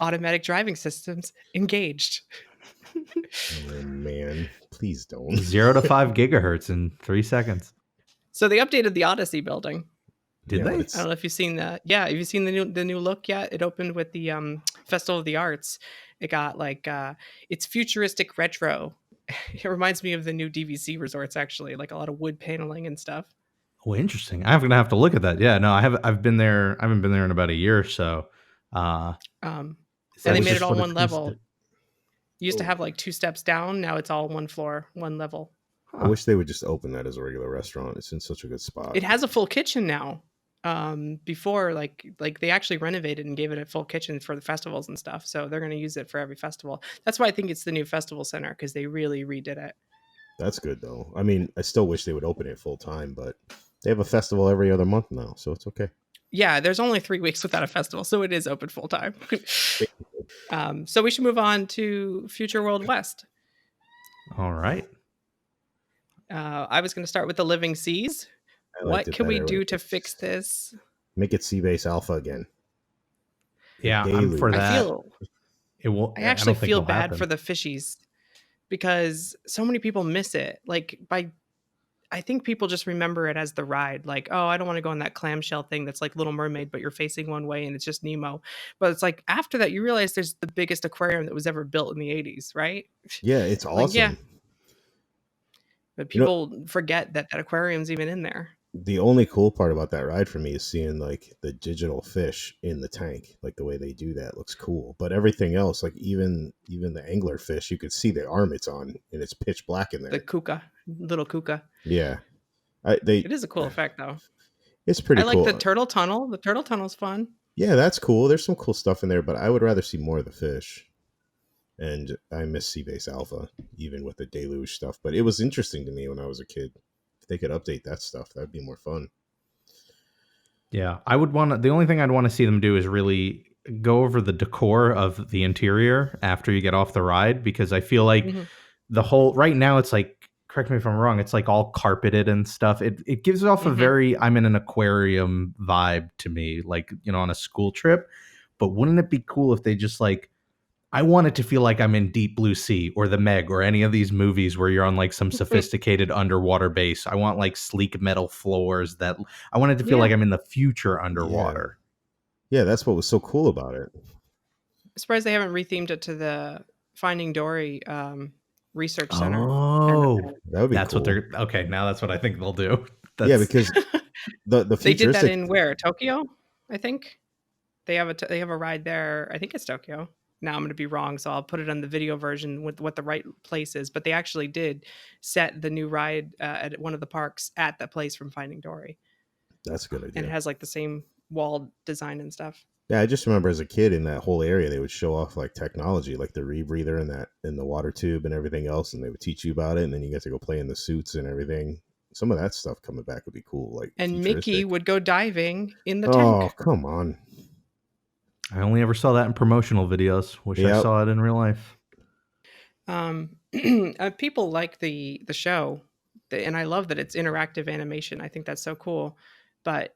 Automatic driving systems engaged. Oh man, please don't. 0 to 5 gigahertz in 3 seconds. So they updated the Odyssey building. Did Yeah, they? but I it's don't know if you've seen that. Yeah, have you seen the new look yet? It opened with the Festival of the Arts. It got like it's futuristic retro. It reminds me of the new DVC resorts actually, like a lot of wood paneling and stuff. Oh, interesting. I'm gonna have to look at that. Yeah, no, I've been there. I haven't been there in about a year or so. Um, Is and that they made it just all what one it's level. considered? You used to oh, have like 2 steps down. Now it's all one floor, one level. I wish they would just open that as a regular restaurant. It's in such a good spot. It has a full kitchen now. Before like they actually renovated and gave it a full kitchen for the festivals and stuff. So they're going to use it for every festival. That's why I think it's the new festival center because they really redid it. That's good though. I mean, I still wish they would open it full time, but they have a festival every other month now, so it's okay. Yeah, there's only 3 weeks without a festival, so it is open full time. So we should move on to Future World West. All right. I was going to start with the Living Seas. I liked What it can we better. do to fix this? Make it Sea Base Alpha again. Yeah, I'm for Deluge. I that. feel It will. I I actually don't think feel it'll bad happen. for the fishies because so many people miss it. Like I think people just remember it as the ride. Like, oh, I don't want to go on that clamshell thing that's like Little Mermaid, but you're facing one way and it's just Nemo. But it's like after that, you realize there's the biggest aquarium that was ever built in the 80s, right? Yeah, it's Like, yeah, awesome. but You know, people forget that that aquarium's even in there. the only cool part about that ride for me is seeing like the digital fish in the tank. Like the way they do that looks cool. But everything else, like even the angler fish, you could see the arm it's on and it's pitch black in The there. kuka, little kuka. Yeah. It is a cool effect, though. It's I pretty like the cool. turtle tunnel. The turtle tunnel's fun. Yeah, that's cool. There's some cool stuff in there, but I would rather see more of the fish. And I miss Seabase Alpha, even with the deluge stuff. But it was interesting to me when I was a kid. If they could update that stuff, that'd be more fun. Yeah, I would want to. The only thing I'd want to see them do is really go over the decor of the interior after you get off the ride, because I feel like Mm-hmm. the whole right now it's like, correct me if I'm wrong, it's like all carpeted and stuff. It gives off a Mm-hmm. very I'm in an aquarium vibe to me, like, you know, on a school trip. But wouldn't it be cool if they just like, I want it to feel like I'm in Deep Blue Sea or The Meg or any of these movies where you're on like some sophisticated underwater base. I want like sleek metal floors that I want it to feel like Yeah. I'm in the future Yeah. underwater. Yeah, that's what was so cool about it. I'm surprised they haven't rethemed it to the Finding Dory research center. Oh, That would be that's cool. what they're okay. Now that's what I think they'll do. Yeah, because the They did that futuristic in where? Tokyo, I think. They have a ride there. I think it's Tokyo. Now I'm going to be wrong, so I'll put it on the video version with what the right place is. But they actually did set the new ride at one of the parks at the place from Finding Dory, that's a good and it idea. has like the same wall design and stuff. Yeah, I just remember as a kid in that whole area they would show off like technology, like the rebreather and that in the water tube and everything else, and they would teach you about it, and then you get to go play in the suits and everything. Some of that stuff coming back would be cool, like And Mickey futuristic. would go diving in the Oh, tank. come on. I only ever saw that in promotional videos. Wish I Yep. saw it in real life. People like the show, and I love that it's interactive animation. I think that's so cool. But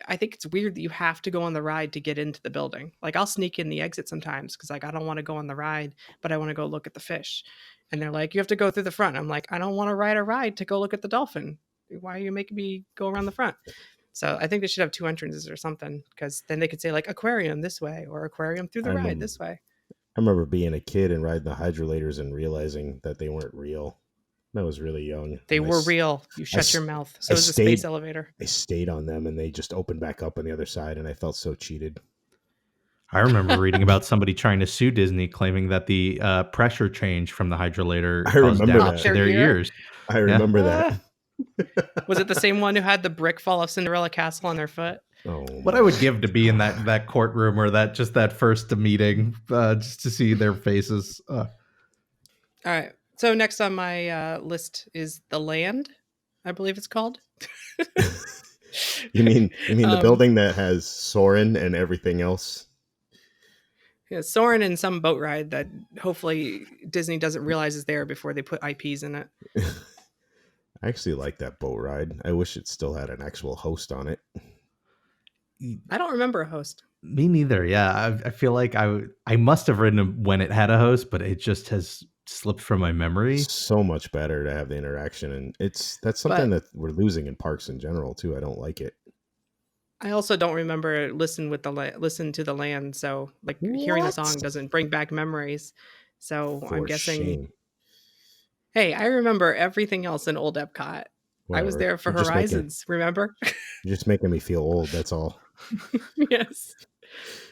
I think it's weird that you have to go on the ride to get into the building. Like I'll sneak in the exit sometimes because like I don't want to go on the ride, but I want to go look at the fish. And they're like, you have to go through the front. I'm like, I don't want to ride a ride to go look at the dolphin. Why are you making me go around the front? So I think they should have 2 entrances or something, because then they could say like aquarium this way or aquarium through the I ride remember, this way. I remember being a kid and riding the hydrolators and realizing that they weren't real. I was really young. They and were real. You shut your mouth. So is the space elevator. I stayed on them and they just opened back up on the other side, and I felt so cheated. I remember reading about somebody trying to sue Disney, claiming that the pressure change from the hydrolator I caused remember damage that. to their ears. I remember that. Was it the same one who had the brick fall off Cinderella Castle on their foot? Oh, What I would give to be in that courtroom or that first meeting, just to see their faces. All right. So next on my list is The Land, I believe it's called. You mean the building that has Soren and everything else? Yeah, Soarin' in some boat ride that hopefully Disney doesn't realize is there before they put IPs in it. I actually like that boat ride. I wish it still had an actual host on it. I don't remember a host. Me neither. Yeah, I feel like I must have ridden it when it had a host, but it just has slipped from my memory. So much better to have the interaction, and that's something But that we're losing in parks in general too. I don't like it. I also don't remember listen to the land, so like hearing the What? song doesn't bring back memories. So I'm For guessing. shame. Hey, I remember everything else in old Epcot. I was Whatever. there for Horizons. Remember? You're just making me feel old. That's all. Yes.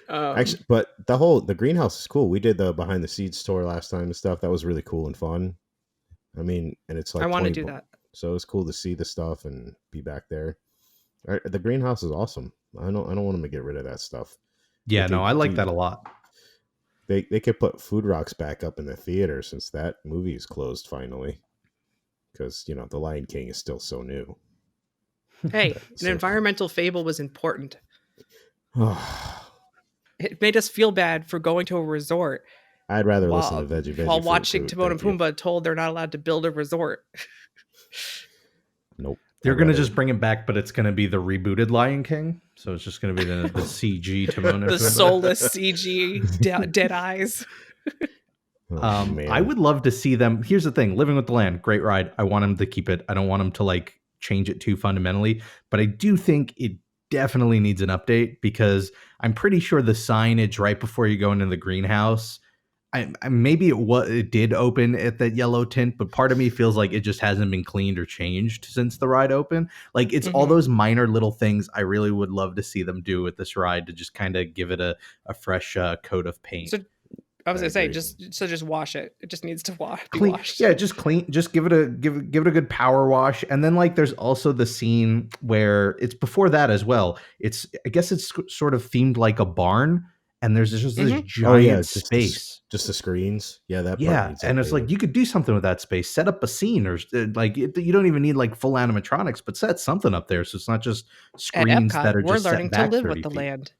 Actually, but the greenhouse is cool. We did the behind the scenes tour last time and stuff. That was really cool and fun. I mean, and it's I like want to 20 do bucks. that. So it's cool to see the stuff and be back there. The greenhouse is awesome. I don't want them to get rid of that stuff. Yeah, Like no, I like that a lot. They could put Food Rocks back up in the theater since that movie is closed finally. Because the Lion King is still so new. Hey, So an environmental fable was important. It made us feel bad for going to a resort I'd rather listen to Veggie while Fruit watching Fruit. Timon and Thank you. Pumbaa told they're not allowed to build a resort. Nope. They're going to just bring it back, but it's going to be the rebooted Lion King. So it's just going to be the CG Timon and The Pumbaa. soulless CG dead eyes. Man. I would love to see them. Here's the thing: Living with the Land, great ride. I want them to keep it. I don't want them to like change it too fundamentally, but I do think it definitely needs an update because I'm pretty sure the signage right before you go into the greenhouse, maybe it did open at that yellow tint, but part of me feels like it just hasn't been cleaned or changed since the ride opened. Like it's all those minor little things I really would love to see them do with this ride to just kind of give it a fresh coat of paint. So I was gonna say just wash it. It just needs to be washed. Yeah, just clean. Just give it a good power wash. And then like there's also the scene where it's before that as well. I guess it's sort of themed like a barn, and there's just this giant space. Just the screens. Yeah, that part. Yeah, and it's like you could do something with that space. Set up a scene, or like you don't even need like full animatronics, but set something up there so it's not just screens At Epcot, that are we're just learning set back to live 30 with the feet. land.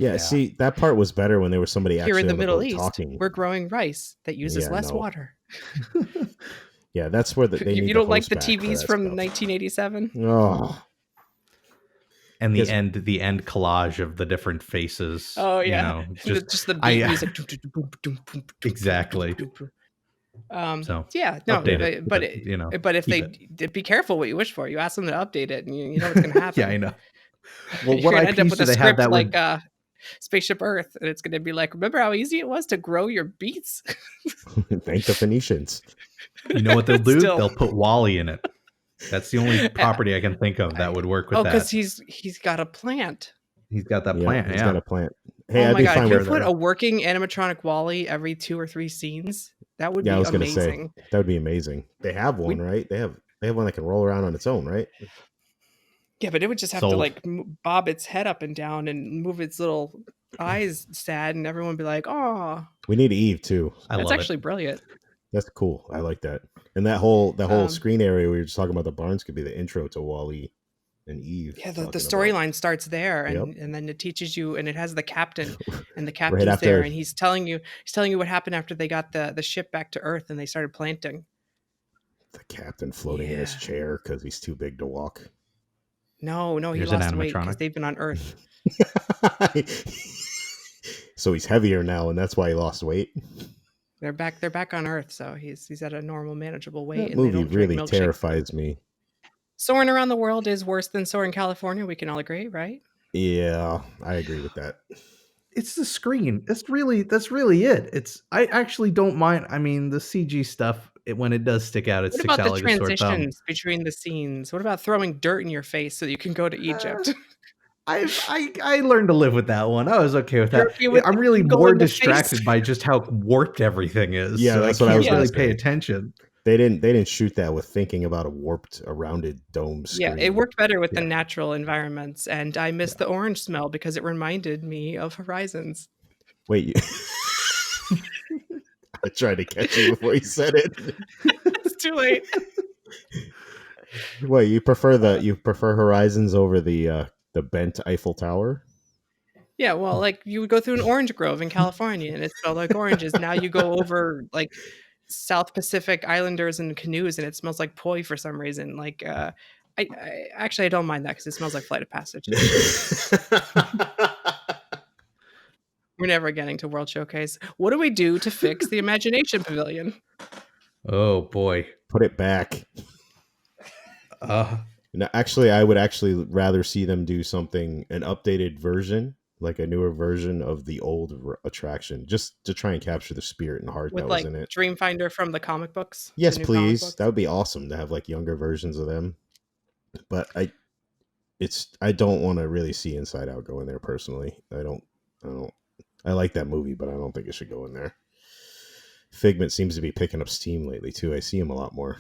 Yeah, see, that part was better when there was somebody actually Here in the Middle East talking. we're growing rice that uses less water. Yeah, that's where they need. You don't like the TVs from 1987? Oh. And the end collage of the different faces. Oh yeah, just the beat music. Exactly. So yeah, no, but if they be careful what you wish for. You ask them to update it, and you know what's going to happen. Yeah, I know. Well, what end up with a script like Spaceship Earth, and it's going to be like, remember how easy it was to grow your beets? Thank the Phoenicians. You know what they'll do? They'll put Wally in it. That's the only property I can think of that would work with that. Oh, because he's got a plant. He's got that plant. He's got a plant. Hey, oh my god! If you put a working animatronic Wally every 2 or 3 scenes, that would be amazing. Gonna say, that would be amazing. They have one, right? They have one that can roll around on its own, right? Yeah, but it would just have to like bob its head up and down and move its little eyes sad, and everyone would be like, "Oh." We need Eve too. That's actually brilliant. That's cool. I like that. And that whole screen area we were just talking about the barns could be the intro to Wally and Eve. Yeah, the storyline starts there, and then it teaches you, and it has the captain, and the captain's right there, and he's telling you what happened after they got the ship back to Earth and they started planting. The captain floating in his chair because he's too big to walk. No, he lost weight because they've been on Earth. So he's heavier now, and that's why he lost weight. They're back on Earth, so he's at a normal, manageable weight. That movie really terrifies me. Soaring Around the World is worse than Soaring California. We can all agree, right? Yeah, I agree with that. It's the screen. That's really it. I actually don't mind. I mean, the CG stuff, when it does stick out, it sticks out like a sore thumb. What about the transitions between the scenes? What about throwing dirt in your face so you can go to Egypt? I learned to live with that one. I was okay with that. I'm really more distracted by just how warped everything is. Yeah, so that's what I was really pay attention. They didn't shoot that with thinking about a warped, rounded dome screen. Yeah, it worked better with the natural environments, and I missed the orange smell because it reminded me of Horizons. Wait, I tried to catch you before you said it. It's too late. Wait, you prefer Horizons over the bent Eiffel Tower? Yeah, well, like, you would go through an orange grove in California, and it smelled like oranges. Now you go over, like, South Pacific Islanders and canoes, and it smells like poi for some reason. Like, I don't mind that because it smells like Flight of Passage. We're never getting to World Showcase. What do we do to fix the Imagination Pavilion? Oh boy. Put it back. Uh, No, actually, I would actually rather see them do something, an updated version, like a newer version of the old attraction, just to try and capture the spirit and heart With, that was like, in it. Dreamfinder from the comic books? The Yes, new comic please. books? That would be awesome to have like younger versions of them. But I don't want to really see Inside Out go in there personally. I don't I like that movie, but I don't think it should go in there. Figment seems to be picking up steam lately too. I see him a lot more.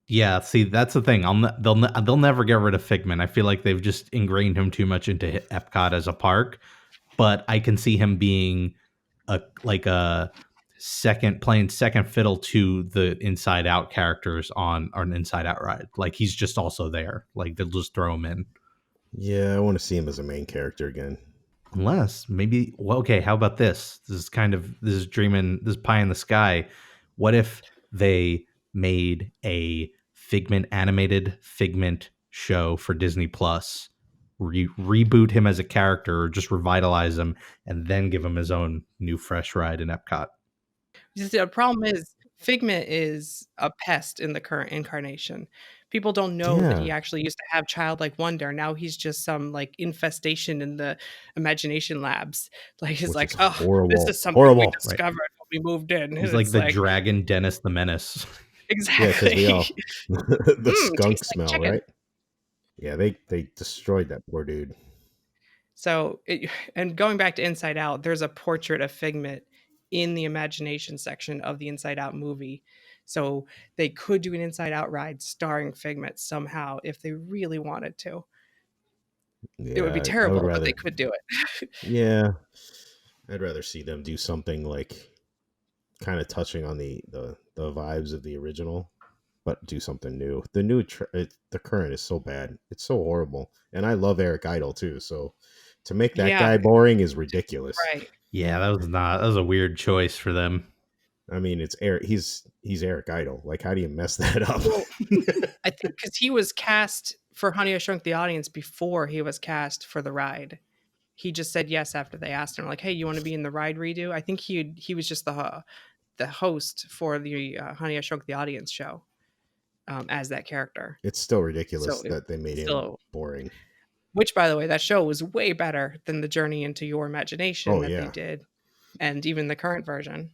yeah, see, that's the thing. They'll never get rid of Figment. I feel like they've just ingrained him too much into Epcot as a park. But I can see him being a playing second fiddle to the Inside Out characters on an Inside Out ride. Like he's just also there. Like they'll just throw him in. Yeah, I want to see him as a main character again. Unless maybe, well, okay, how about this? This is dreaming, this is pie in the sky. What if they made a animated Figment show for Disney Plus, reboot him as a character, or just revitalize him, and then give him his own new fresh ride in Epcot? The problem is Figment is a pest in the current incarnation. People don't know that he Yeah. actually used to have childlike wonder. Now he's just some, like, infestation in the imagination labs. Like, he's Which like, is "Oh, this horrible. is something we Horrible. Right. discovered when we moved in." And He's like it's the like, dragon Dennis the Menace. Yeah, because we exactly. all the skunk Tastes like smell, chicken. right? Yeah, they destroyed that poor dude. So, and going back to Inside Out, there's a portrait of Figment in the imagination section of the Inside Out movie. So they could do an Inside Out ride starring Figment somehow if they really wanted to. It would be Yeah, I would terrible, but they rather. could do it. Yeah, I'd rather see them do something like kind of touching on the vibes of the original, but do something new. The current is so bad. It's so horrible, and I love Eric Idle too. So to make that Yeah, guy boring is ridiculous. right. Yeah, that was a weird choice for them. I mean, it's Eric. He's Eric Idle. Like, how do you mess that up? Well, I think because he was cast for Honey, I Shrunk the Audience before he was cast for the ride. He just said yes after they asked him, like, "Hey, you want to be in the ride redo?" I think he was just the host for the Honey, I Shrunk the Audience show as that character. It's still So ridiculous it that they made him still, boring. which by the way, that show was way better than the Journey into Your Imagination Oh that they yeah, did, and even the current version.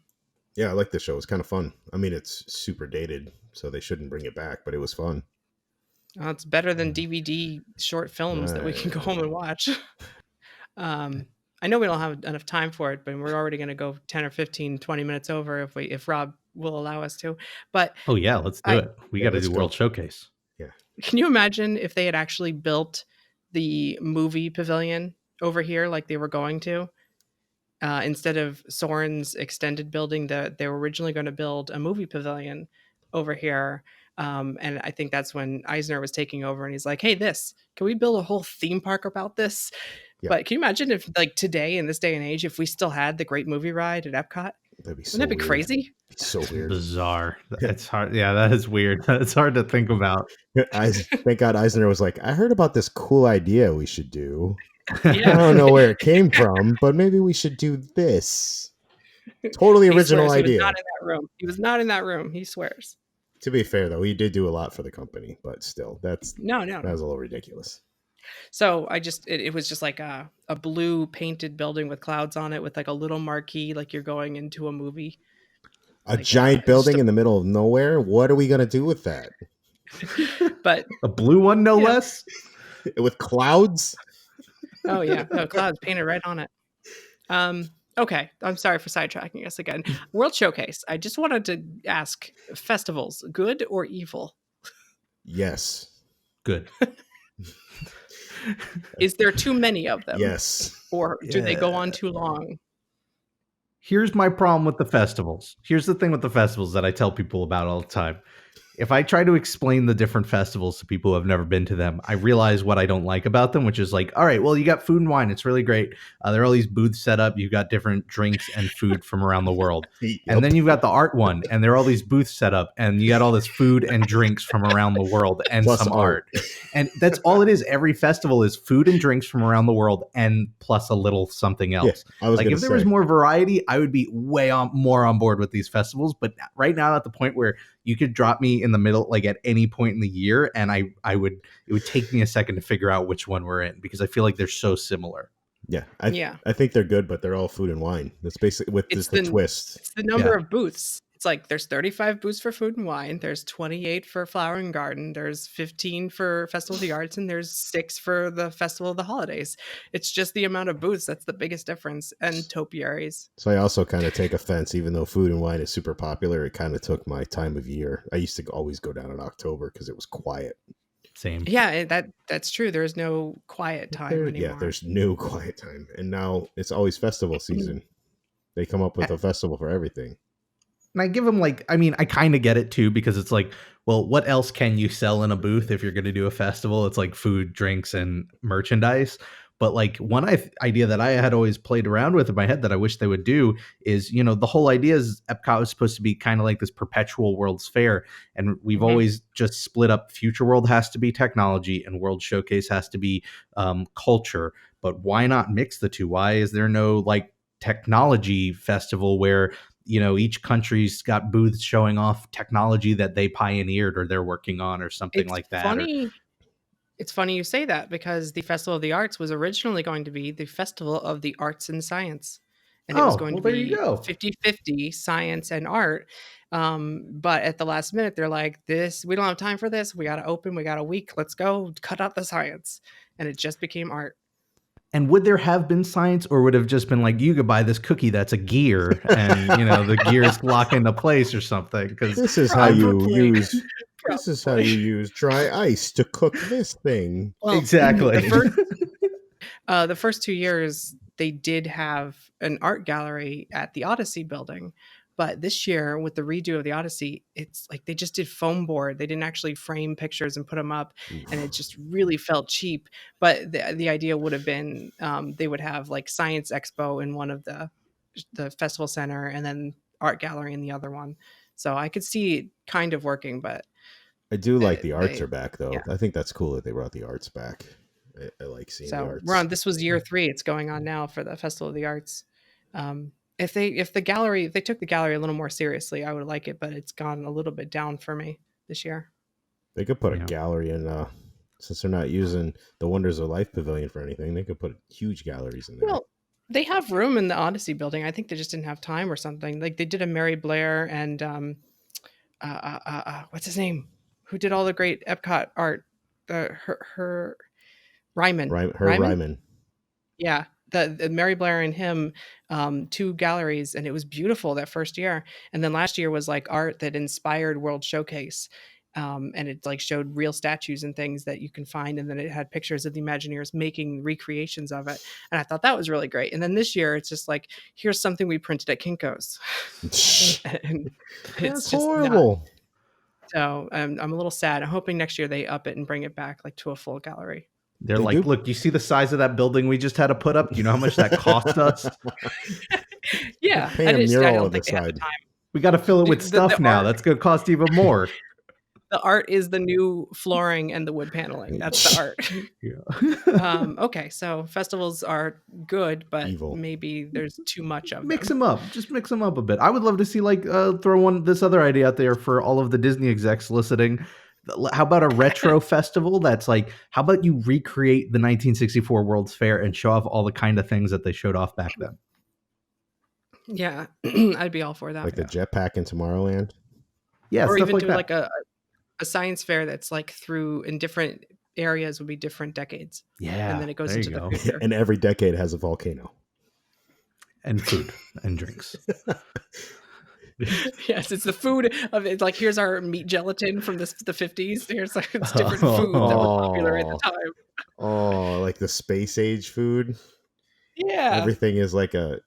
yeah. I like the show. It's kind of fun. I mean, it's super dated, so they shouldn't bring it back. But it was fun. It's better than DVD short films that we can go home and watch. I know we don't have enough time for it, but we're already going to go 10 or 15, 20 minutes over if Rob will allow us to. But Oh yeah, let's do I it. We Yeah, got to let's do go. World Showcase. Yeah, can you imagine if they had actually built the movie pavilion over here like they were going to? Instead of Soren's extended building, they were originally going to build a movie pavilion over here. And I think that's when Eisner was taking over and he's like, "Hey, can we build a whole theme park about this?" yeah. But can you imagine if, like, today, in this day and age, if we still had the Great Movie Ride at Epcot? That'd be Wouldn't so that be weird. crazy? It's so weird. Bizarre. It's hard. Yeah, that is weird. It's hard to think about. Thank God Eisner was like, I heard about this cool idea we should do. I Yeah. don't know where it came from, but maybe we should do this. Totally He original swears he was idea. not in that room. He was not in that room. He swears. To be fair, though, he did do a lot for the company, but still, that No. was a little ridiculous. So it was just like a blue painted building with clouds on it with like a little marquee, like you're going into a movie. A Like, giant building in the middle of nowhere? What are we going to do with that? But A blue one, no Yeah. less. With clouds? oh yeah, no, clouds painted right on it. Okay, I'm sorry for sidetracking us again. World Showcase. I just wanted to ask: festivals, good or evil? Yes. Good. Is there too many of them? Yes. Or do they go on too long? Here's my problem with the festivals. Here's the thing with the festivals that I tell people about all the time. if I try to explain the different festivals to people who have never been to them, I realize what I don't like about them, which is like, all right, well, you got food and wine. It's really great. There are all these booths set up. You've got different drinks and food from around the world. And Yep. then you've got the art one, and there are all these booths set up, and you got all this food and drinks from around the world and Plus some art. art. And that's all it is. Every festival is food and drinks from around the world and plus a little something Yeah, else. I was Like gonna if there was say. more variety, I would be more on board with these festivals. But right now, at the point where you could drop me in the middle, like at any point in the year, and it would take me a second to figure out which one we're in because I feel like they're so similar. Yeah, Yeah. I think they're good, but they're all food and wine. That's basically with It's the twist. it's the number Yeah. of booths. It's like there's 35 booths for food and wine, there's 28 for flower and garden, there's 15 for Festival of the Arts, and there's 6 for the Festival of the Holidays. It's just the amount of booths that's the biggest difference, and topiaries. So I also kind of take offense, even though food and wine is super popular. It kind of took my time of year. I used to always go down in October because it was quiet. Same. Yeah, that's true. There's no quiet time anymore. There's no quiet time, and now it's always festival season. They come up with a festival for everything. And I give them I kind of get it too, because it's like, well, what else can you sell in a booth if you're going to do a festival? It's like food, drinks, and merchandise. But like one idea that I had always played around with in my head that I wish they would do is, the whole idea is Epcot was supposed to be kind of like this perpetual World's Fair. And we've always just split up. Future World has to be technology and World Showcase has to be culture. But why not mix the two? Why is there no like technology festival where each country's got booths showing off technology that they pioneered or they're working on or something like that? It's funny you say that because the Festival of the Arts was originally going to be the Festival of the Arts and Science. And it was going to there you be go. 50-50 science and art. But at the last minute, they're like, we don't have time for this. We got to open. We got a week. Let's go cut out the science. And it just became art. And would there have been science, or would it have just been like, you could buy this cookie that's a gear and, the gears lock into place or something? Because this is how you use this is how you use dry ice to cook this thing. Well, exactly. The first 2 years, they did have an art gallery at the Odyssey building. But this year, with the redo of the Odyssey, it's like they just did foam board. They didn't actually frame pictures and put them up, and it just really felt cheap. But the idea would have been they would have like Science Expo in one of the festival center, and then art gallery in the other one. So I could see it kind of working, but I do like the arts are back though. Yeah. I think that's cool that they brought the arts back. I like seeing the arts. This was year 3. It's going on now for the Festival of the Arts. If they took the gallery a little more seriously, I would like it, but it's gone a little bit down for me this year. They could put a gallery in, since they're not using the Wonders of Life Pavilion for anything, they could put huge galleries in there. Well, they have room in the Odyssey building. I think they just didn't have time or something. Like they did a Mary Blair and what's his name? Who did all the great Epcot art? Her Ryman. Ryman. Yeah. The Mary Blair and him, 2 galleries, and it was beautiful that first year. And then last year was like art that inspired World Showcase. And it like showed real statues and things that you can find. And then it had pictures of the Imagineers making recreations of it. And I thought that was really great. And then this year it's just like, here's something we printed at Kinko's. And it's just horrible. So I'm a little sad. I'm hoping next year they up it and bring it back like to a full gallery. They're like, look, you see the size of that building we just had to put up? Do you know how much that cost us? Yeah. I don't think they have the time. We got to fill it with stuff now. That's going to cost even more. The art is the new flooring and the wood paneling. That's the art. Yeah. Okay, so festivals are good, but Evil. Maybe there's too much of Mix them. them up. Just mix them up a bit. I would love to see throw this other idea out there for all of the Disney execs listening. How about a retro festival that's like, how about you recreate the 1964 World's Fair and show off all the kind of things that they showed off back then? Yeah, I'd be all for that. Like the jetpack in Tomorrowland? Yeah, or stuff even like do that. like a science fair that's like through in different areas would be different decades. Yeah, and then it goes into the future. And every decade has a volcano. And food and drinks. Yes, it's the food of it. Like, here's our meat gelatin from the 50s. Here's like it's different food that was popular at the time. Oh, like the space age food. Yeah, everything's like a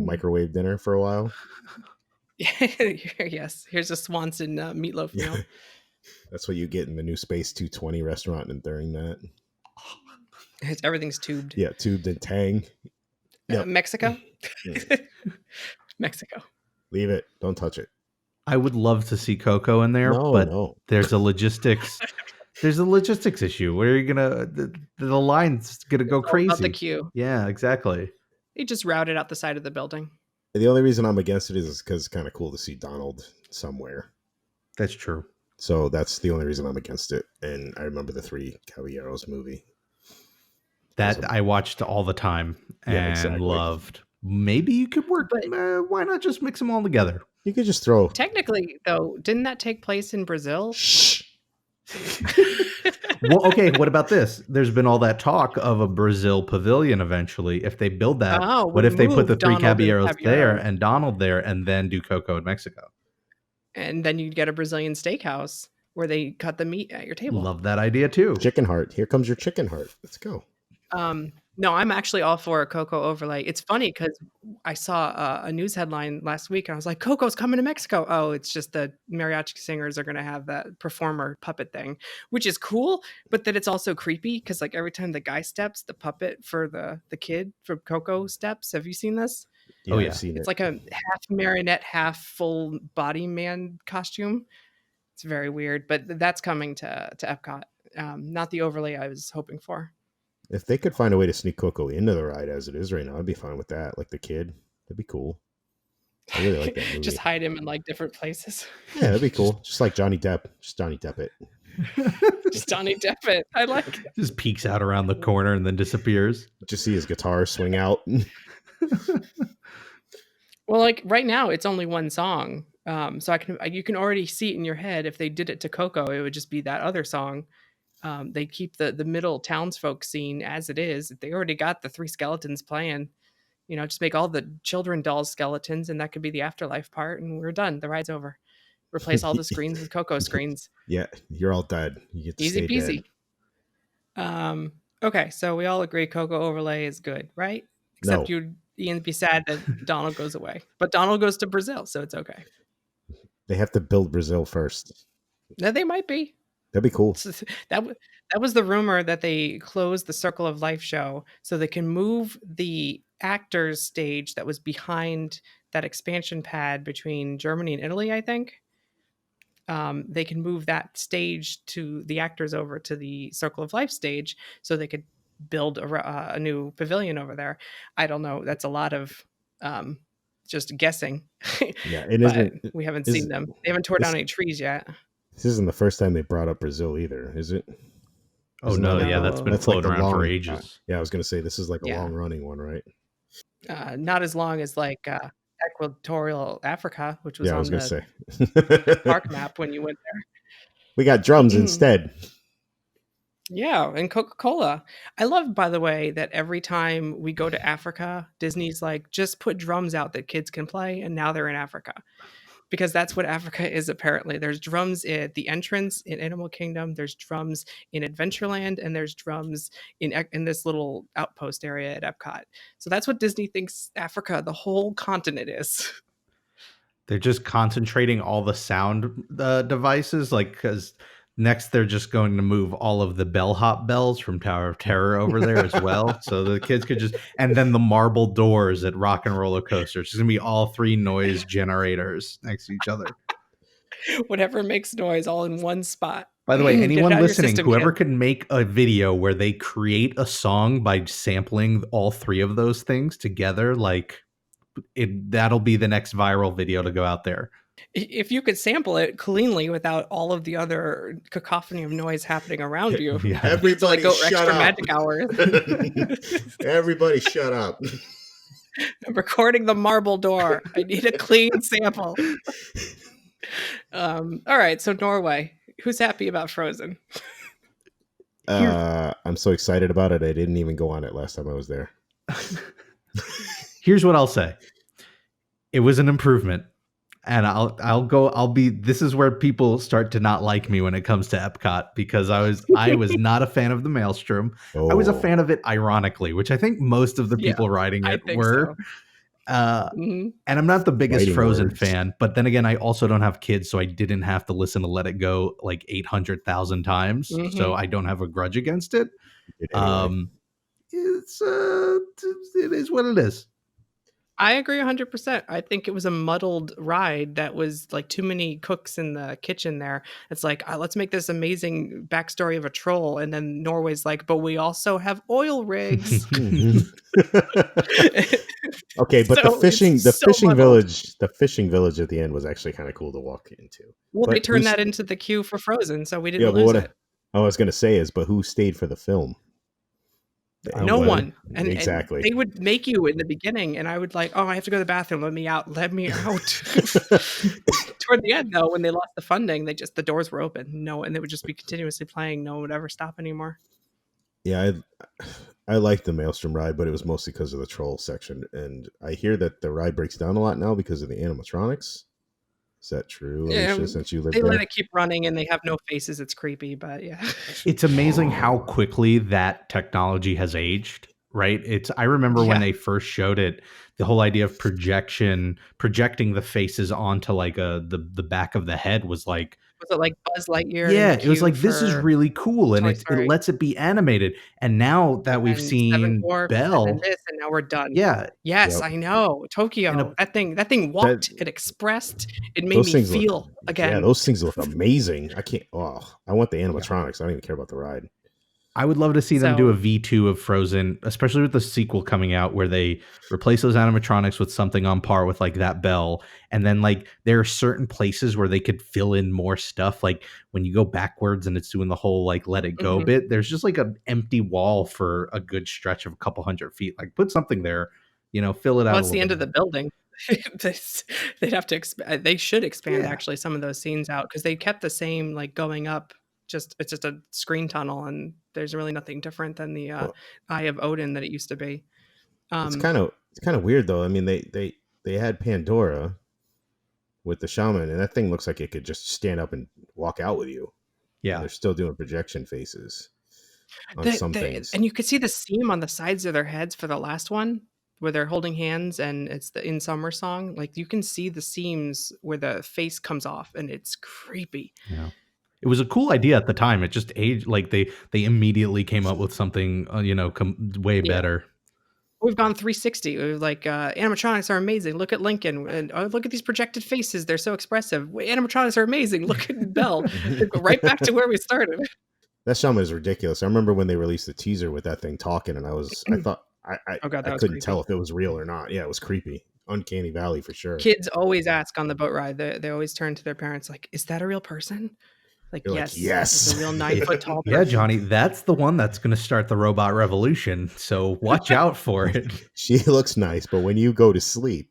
microwave dinner for a while. Yes, here's a Swanson meatloaf meal. That's what you get in the new Space 220 restaurant and during that. Everything's tubed. Yeah, tubed and tang. Yep. Mexico? Mm. Mexico. Leave it. Don't touch it. I would love to see Coco in there, No, but no. there's a logistics issue. Where are you gonna the line's gonna go It's all about the crazy? queue. Yeah, exactly. They just routed out the side of the building. The only reason I'm against it is because it's kind of cool to see Donald somewhere. That's true. So that's the only reason I'm against it. And I remember the Three Caballeros movie. That I watched all the time and loved. Maybe you could work. But why not just mix them all together? You could just throw. technically, though, didn't that take place in Brazil? Shh. Well, okay. What about this? There's been all that talk of a Brazil pavilion eventually. If they build that, what if they put the Three Caballeros there and Donald there, and then do Coco in Mexico? And then you'd get a Brazilian steakhouse where they cut the meat at your table. Love that idea too. Chicken heart. Here comes your chicken heart. Let's go. No, I'm actually all for a Coco overlay. It's funny because I saw a news headline last week and I was like, Coco's coming to Mexico. Oh, it's just the mariachi singers are going to have that performer puppet thing, which is cool, but then it's also creepy because like every time the guy steps, the puppet for the kid from Coco steps. Have you seen this? Yeah, I've seen It's it. like a half marionette, half full body man costume. It's very weird, but that's coming to Epcot. Not the overlay I was hoping for. If they could find a way to sneak Coco into the ride as it is right now, I'd be fine with that. Like the kid. That'd be cool. I really like that movie. Just hide him in like different places. Yeah, that'd be cool. Just like Johnny Depp. Just Johnny Depp it. Just Johnny Depp it. I like it. Just peeks out around the corner and then disappears. Just see his guitar swing out. Well, like right now, it's only one song. So you can already see it in your head. If they did it to Coco, it would just be that other song. They keep the middle townsfolk scene as it is. They already got the three skeletons playing. Just make all the children dolls skeletons, and that could be the afterlife part, and we're done. The ride's over. Replace all the screens with Coco screens. Yeah, you're all dead. You get to Easy stay peasy. Okay, so we all agree Coco overlay is good, right? Except No. Ian be sad that Donald goes away, but Donald goes to Brazil, so it's okay. They have to build Brazil first. No, they might be. That'd be cool. That was the rumor that they closed the Circle of Life show so they can move the actors stage that was behind that expansion pad between Germany and Italy, I think. They can move that stage to the actors over to the Circle of Life stage so they could build a new pavilion over there. I don't know. That's a lot of just guessing. Yeah, we haven't seen them. They haven't torn down any trees yet. This isn't the first time they brought up Brazil either, is it? Oh no, yeah, that's been floating around for ages. Yeah, I was going to say this is like a long running one, right? Not as long as like Equatorial Africa, which was on the park map when you went there. We got drums instead. Yeah, and Coca-Cola. I love, by the way, that every time we go to Africa, Disney's like, just put drums out that kids can play, and now they're in Africa. Because that's what Africa is, apparently. There's drums at the entrance in Animal Kingdom, there's drums in Adventureland, and there's drums in this little outpost area at Epcot. So that's what Disney thinks Africa, the whole continent, is. They're just concentrating all the sound devices, like, because next they're just going to move all of the bellhop bells from Tower of Terror over there as well. So the kids could just, and then the marble doors at Rock and Roller Coaster. It's going to be all three noise generators next to each other. Whatever makes noise all in one spot. By the way, anyone listening, whoever can make a video where they create a song by sampling all three of those things together, like that'll be the next viral video to go out there. If you could sample it cleanly without all of the other cacophony of noise happening around you. Yeah. Everybody go shut extra up. Magic hour. Everybody shut up. I'm recording the marble door. I need a clean sample. All right, so Norway. Who's happy about Frozen? I'm so excited about it. I didn't even go on it last time I was there. Here's what I'll say. It was an improvement. And this is where people start to not like me when it comes to Epcot, because I was not a fan of the Maelstrom. I was a fan of it ironically, which I think most of the people riding it were. So. Mhm. And I'm not the biggest Fighting Frozen words. fan, but then again, I also don't have kids, so I didn't have to listen to Let It Go like 800,000 times. So Mhm. I don't have a grudge against it. Anyway, Um, it's it is what it is. I agree 100%. I think it was a muddled ride that was like too many cooks in the kitchen there. It's like, let's make this amazing backstory of a troll. And then Norway's like, but we also have oil rigs. okay, but So it's so muddled. the fishing village at the end was actually kind of cool to walk into. Well, they But turned that into the queue for Frozen, so we yeah, didn't but lose it. I was gonna say is, but who stayed for the film? No Anybody? one. And Exactly. they would make you in the beginning, and I would like, oh, I have to go to the bathroom. Let me out. Let me out. Toward the end, though, when they lost the funding, the doors were open. No, and they would just be continuously playing. No one would ever stop anymore. Yeah, I liked the Maelstrom ride, but it was mostly because of the troll section. And I hear that the ride breaks down a lot now because of the animatronics. Is that true, Yeah, Alicia, since you live they let there? it keep running, and they have no faces. It's creepy, but yeah. It's amazing how quickly that technology has aged, right? I remember when Yeah. they first showed it, the whole idea of projecting the faces onto like the back of the head was like, Was it like Buzz Lightyear in yeah, the it was queue like, this is for really cool, and Toy it Story? lets it be animated. And now that we've And Seven seen Dwarfs, and then Belle, this, and now we're done. yeah, Yes, Yep. I know. and Tokyo. That thing That walked, it expressed, it made those me things look feel yeah, again. those things look amazing. I can't I want the yeah. animatronics. I don't even care about the ride. I would love to see them do a So V2 of Frozen, especially with the sequel coming out where they replace those animatronics with something on par with like that Belle. And then like there are certain places where they could fill in more stuff. Like when you go backwards and it's doing the whole like let it go mhm. bit, there's just like an empty wall for a good stretch of a couple hundred feet. Like put something there, fill it Well, out a it's the little end bit of the more. building. They'd have to they should expand Yeah. actually some of those scenes out because they kept the same, like, going up, it's just a screen tunnel, and there's really nothing different than the, Well, Eye of Odin that it used to be. Um, it's kind of weird though. I mean, they had Pandora with the shaman, and that thing looks like it could just stand up and walk out with you. And Yeah. they're still doing projection faces on the some the things. and you could see the seam on the sides of their heads for the last one, where they're holding hands and it's the In Summer song, like, you can see the seams where the face comes off, and it's creepy. Yeah. It was a cool idea at the time. It just aged like they immediately came up with something, way Yeah. better. We've gone 360. We're like, animatronics are amazing. Look at Lincoln, and oh, look at these projected faces. They're so expressive. Animatronics are amazing. Look at Belle. They go right back to where we started. That shaman is ridiculous. I remember when they released the teaser with that thing talking, and I thought Oh god, I that was couldn't tell creepy. if it was real or not. Yeah, it was creepy. Uncanny Valley for sure. Kids always ask on the boat ride. They always turn to their parents like, "Is that a real person?" Like, You're like, yes, it's a yes. real 9 foot tall Yeah, person. Johnny, that's the one that's going to start the robot revolution. So watch out for it. She looks nice, but when you go to sleep,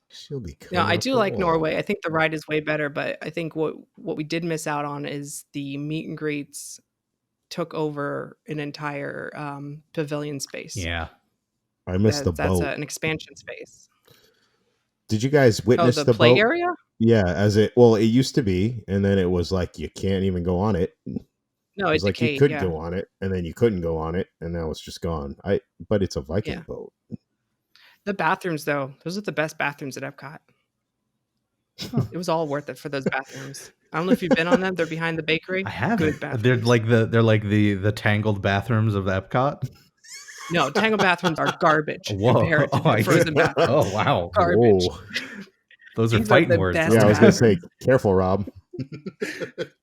she'll be Now, coming I up do the like Norway. wall. I think the ride is way better, but I think what we did miss out on is the meet and greets took over an entire pavilion space. Yeah. I missed the That's boat. an expansion space. Did you guys Oh, witness the the play boat? area? Yeah, it used to be, and then it was like you can't even go on it. It No, it was like you decayed. could Yeah, go on it, and then you couldn't go on it, and now it's just gone. But it's a yeah. Viking boat. The bathrooms, though, those are the best bathrooms at Epcot. Huh. It was all worth it for those bathrooms. I don't know if you've been on them. They're behind the bakery. I haven't. Good bathrooms. They're like the tangled bathrooms of Epcot. No, Tangle bathrooms are garbage Whoa. compared to the Frozen bathrooms. Oh, wow. Garbage. Whoa. Those are These are fighting the words. best Yeah, I was gonna say, bathrooms. careful, Rob.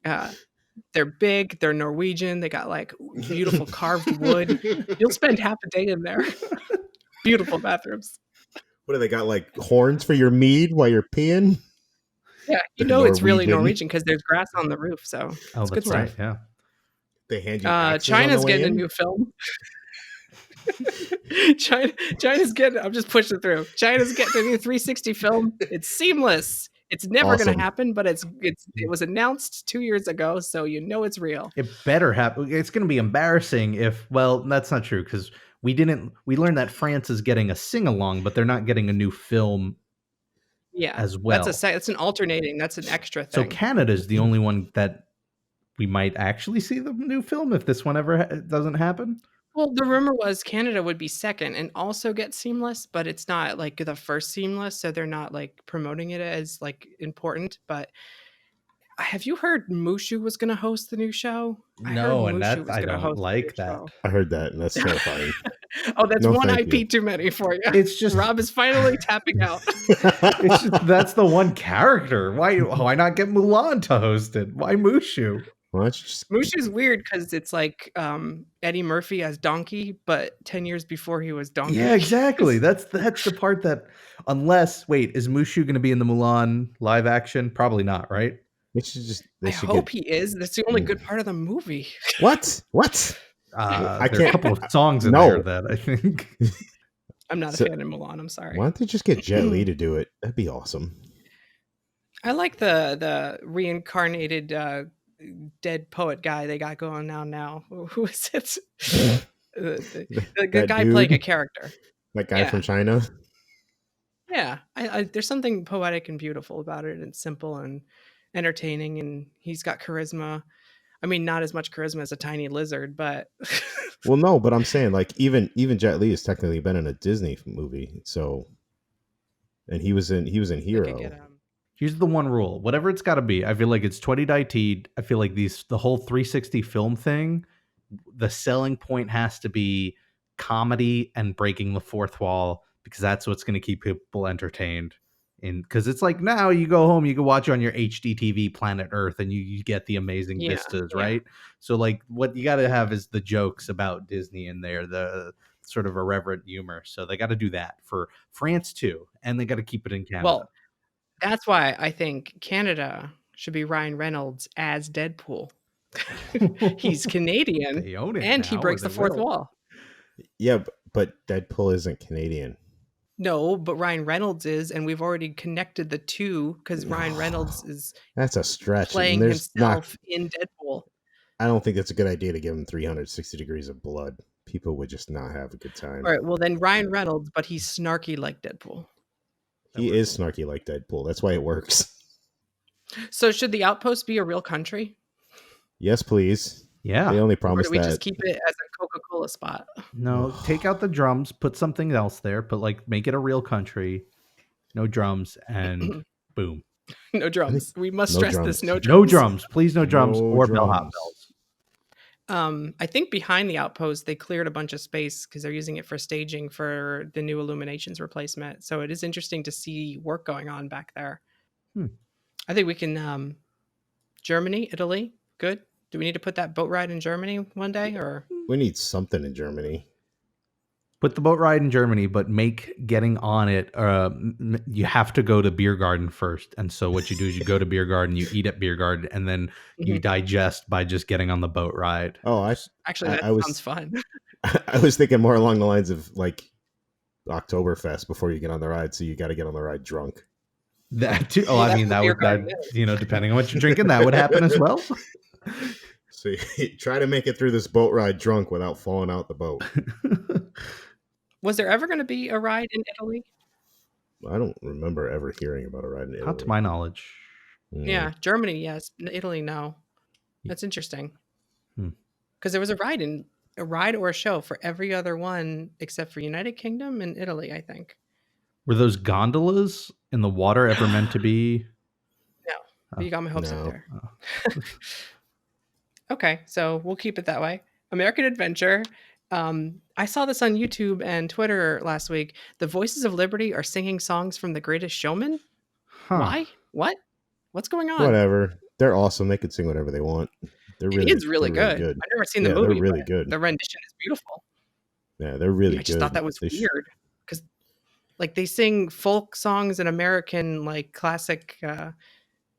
Uh, they're big. They're Norwegian. They got like beautiful carved wood. You'll spend half a day in there. Beautiful bathrooms. What do they got, like horns for your mead while you're peeing? Yeah, you The know it's really Norwegian. Norwegian because there's grass on the roof. So Oh, it's good that's right. stuff. Yeah. They hand you axes on the China's way getting a in. new film. China's getting. I'm just pushing through. China's getting a new 360 film. It's seamless. It's never going Awesome. to happen, but it was announced 2 years ago, so you know it's real. It better happen. It's going to be embarrassing well, that's not true because we learned that France is getting a sing along, but they're not getting a new film Yeah, as well. that's an alternating. That's an extra So thing. Canada's the only one that we might actually see the new film if this one ever doesn't happen. Well, the rumor was Canada would be second and also get seamless, but it's not like the first seamless, so they're not like promoting it as like important. But have you heard Mushu was going to host the new show? I heard No, and Mushu that was I going to don't host the new like that. show. I heard that, and that's terrifying. Oh, that's No, one thank you. IP too many for you. It's just Rob is finally tapping out. it's just that's the one character. Why not get Mulan to host it? Why Mushu? Why don't you just Mushu's weird because it's like Eddie Murphy as Donkey, but 10 years before he was Donkey. Yeah, exactly. That's the part that wait, is Mushu going to be in the Mulan live action? Probably not, right? they should just I they should hope get he is. That's the only good part of the movie. what? There I are a can't. couple of songs in No. there that I think. I'm not So- a fan of Mulan. I'm sorry. Why don't they just get Jet Li to do it? That'd be awesome. I like the reincarnated dead poet guy they got going now. Who is it? The That guy dude? playing a character. That guy Yeah. from China. Yeah, there's something poetic and beautiful about it. It's simple and entertaining, and he's got charisma. I mean, not as much charisma as a tiny lizard, but Well, no, but I'm saying like even Jet Li has technically been in a Disney movie, so and he was in they could Hero. get Here's the one rule: whatever it's got to be. I feel like it's 2019. I feel like the whole 360 film thing. The selling point has to be comedy and breaking the fourth wall, because that's what's going to keep people entertained. Because it's like now you go home, you can watch on your HD TV Planet Earth, and you get the amazing Yeah, vistas, yeah. right? So like what you got to have is the jokes about Disney in there, the sort of irreverent humor. So they got to do that for France too, and they got to keep it in Canada. Well, that's why I think Canada should be Ryan Reynolds as Deadpool. He's Canadian, They own it and he now, or breaks the they fourth will. wall. Yeah, but Deadpool isn't Canadian. No, but Ryan Reynolds is, and we've already connected the two because Ryan Reynolds is That's a stretch. playing and there's himself in Deadpool. I don't think that's a good idea to give him 360 degrees of blood. People would just not have a good time. All right, well then Ryan Reynolds, but he's snarky like Deadpool. He is snarky like Deadpool. That's why it works. So should the Outpost be a real country, Yes, please. Yeah. They only or promise do we that. just keep it as a Coca-Cola spot? No, take out the drums, put something else there, but like make it a real country. No drums, and boom. No drums. We must no stress drums. this. No drums. No drums, please. No drums No or bellhop drums. bells. I think behind the Outpost they cleared a bunch of space because they're using it for staging for the new Illuminations replacement. So it is interesting to see work going on back there. I think we can Germany, Italy. Good. Do we need to put that boat ride in Germany one day, or We need something in Germany. Put the boat ride in Germany, but make getting on it. You have to go to beer garden first, and so what you do is you go to beer garden, you eat at beer garden, and then you digest by just getting on the boat ride. Oh, actually that I was- sounds fun. I was thinking more along the lines of like Oktoberfest before you get on the ride, so you got to get on the ride drunk. That too. Oh, Well, I that's mean what that beer would garden is. depending on what you're drinking, that would happen as well. So you try to make it through this boat ride drunk without falling out the boat. Was there ever going to be a ride in Italy? I don't remember ever hearing about a ride in Italy. Not to my knowledge. Yeah, Germany, yes. Italy, no. That's interesting. Because there was a ride or a show for every other one except for United Kingdom and Italy, I think. Were those gondolas in the water ever meant to be? No, you got my hopes up No. there. Okay, so we'll keep it that way. American Adventure. I saw this on YouTube and Twitter last week. The Voices of Liberty are singing songs from The Greatest Showman. Huh. Why? What? What's going on? Whatever. They're awesome. They can sing whatever they want. They're It is really they're good. I've never seen the Yeah, movie. they're really but good. The rendition is beautiful. Yeah, they're really I good. just thought that was weird because, like, they sing folk songs and American like classic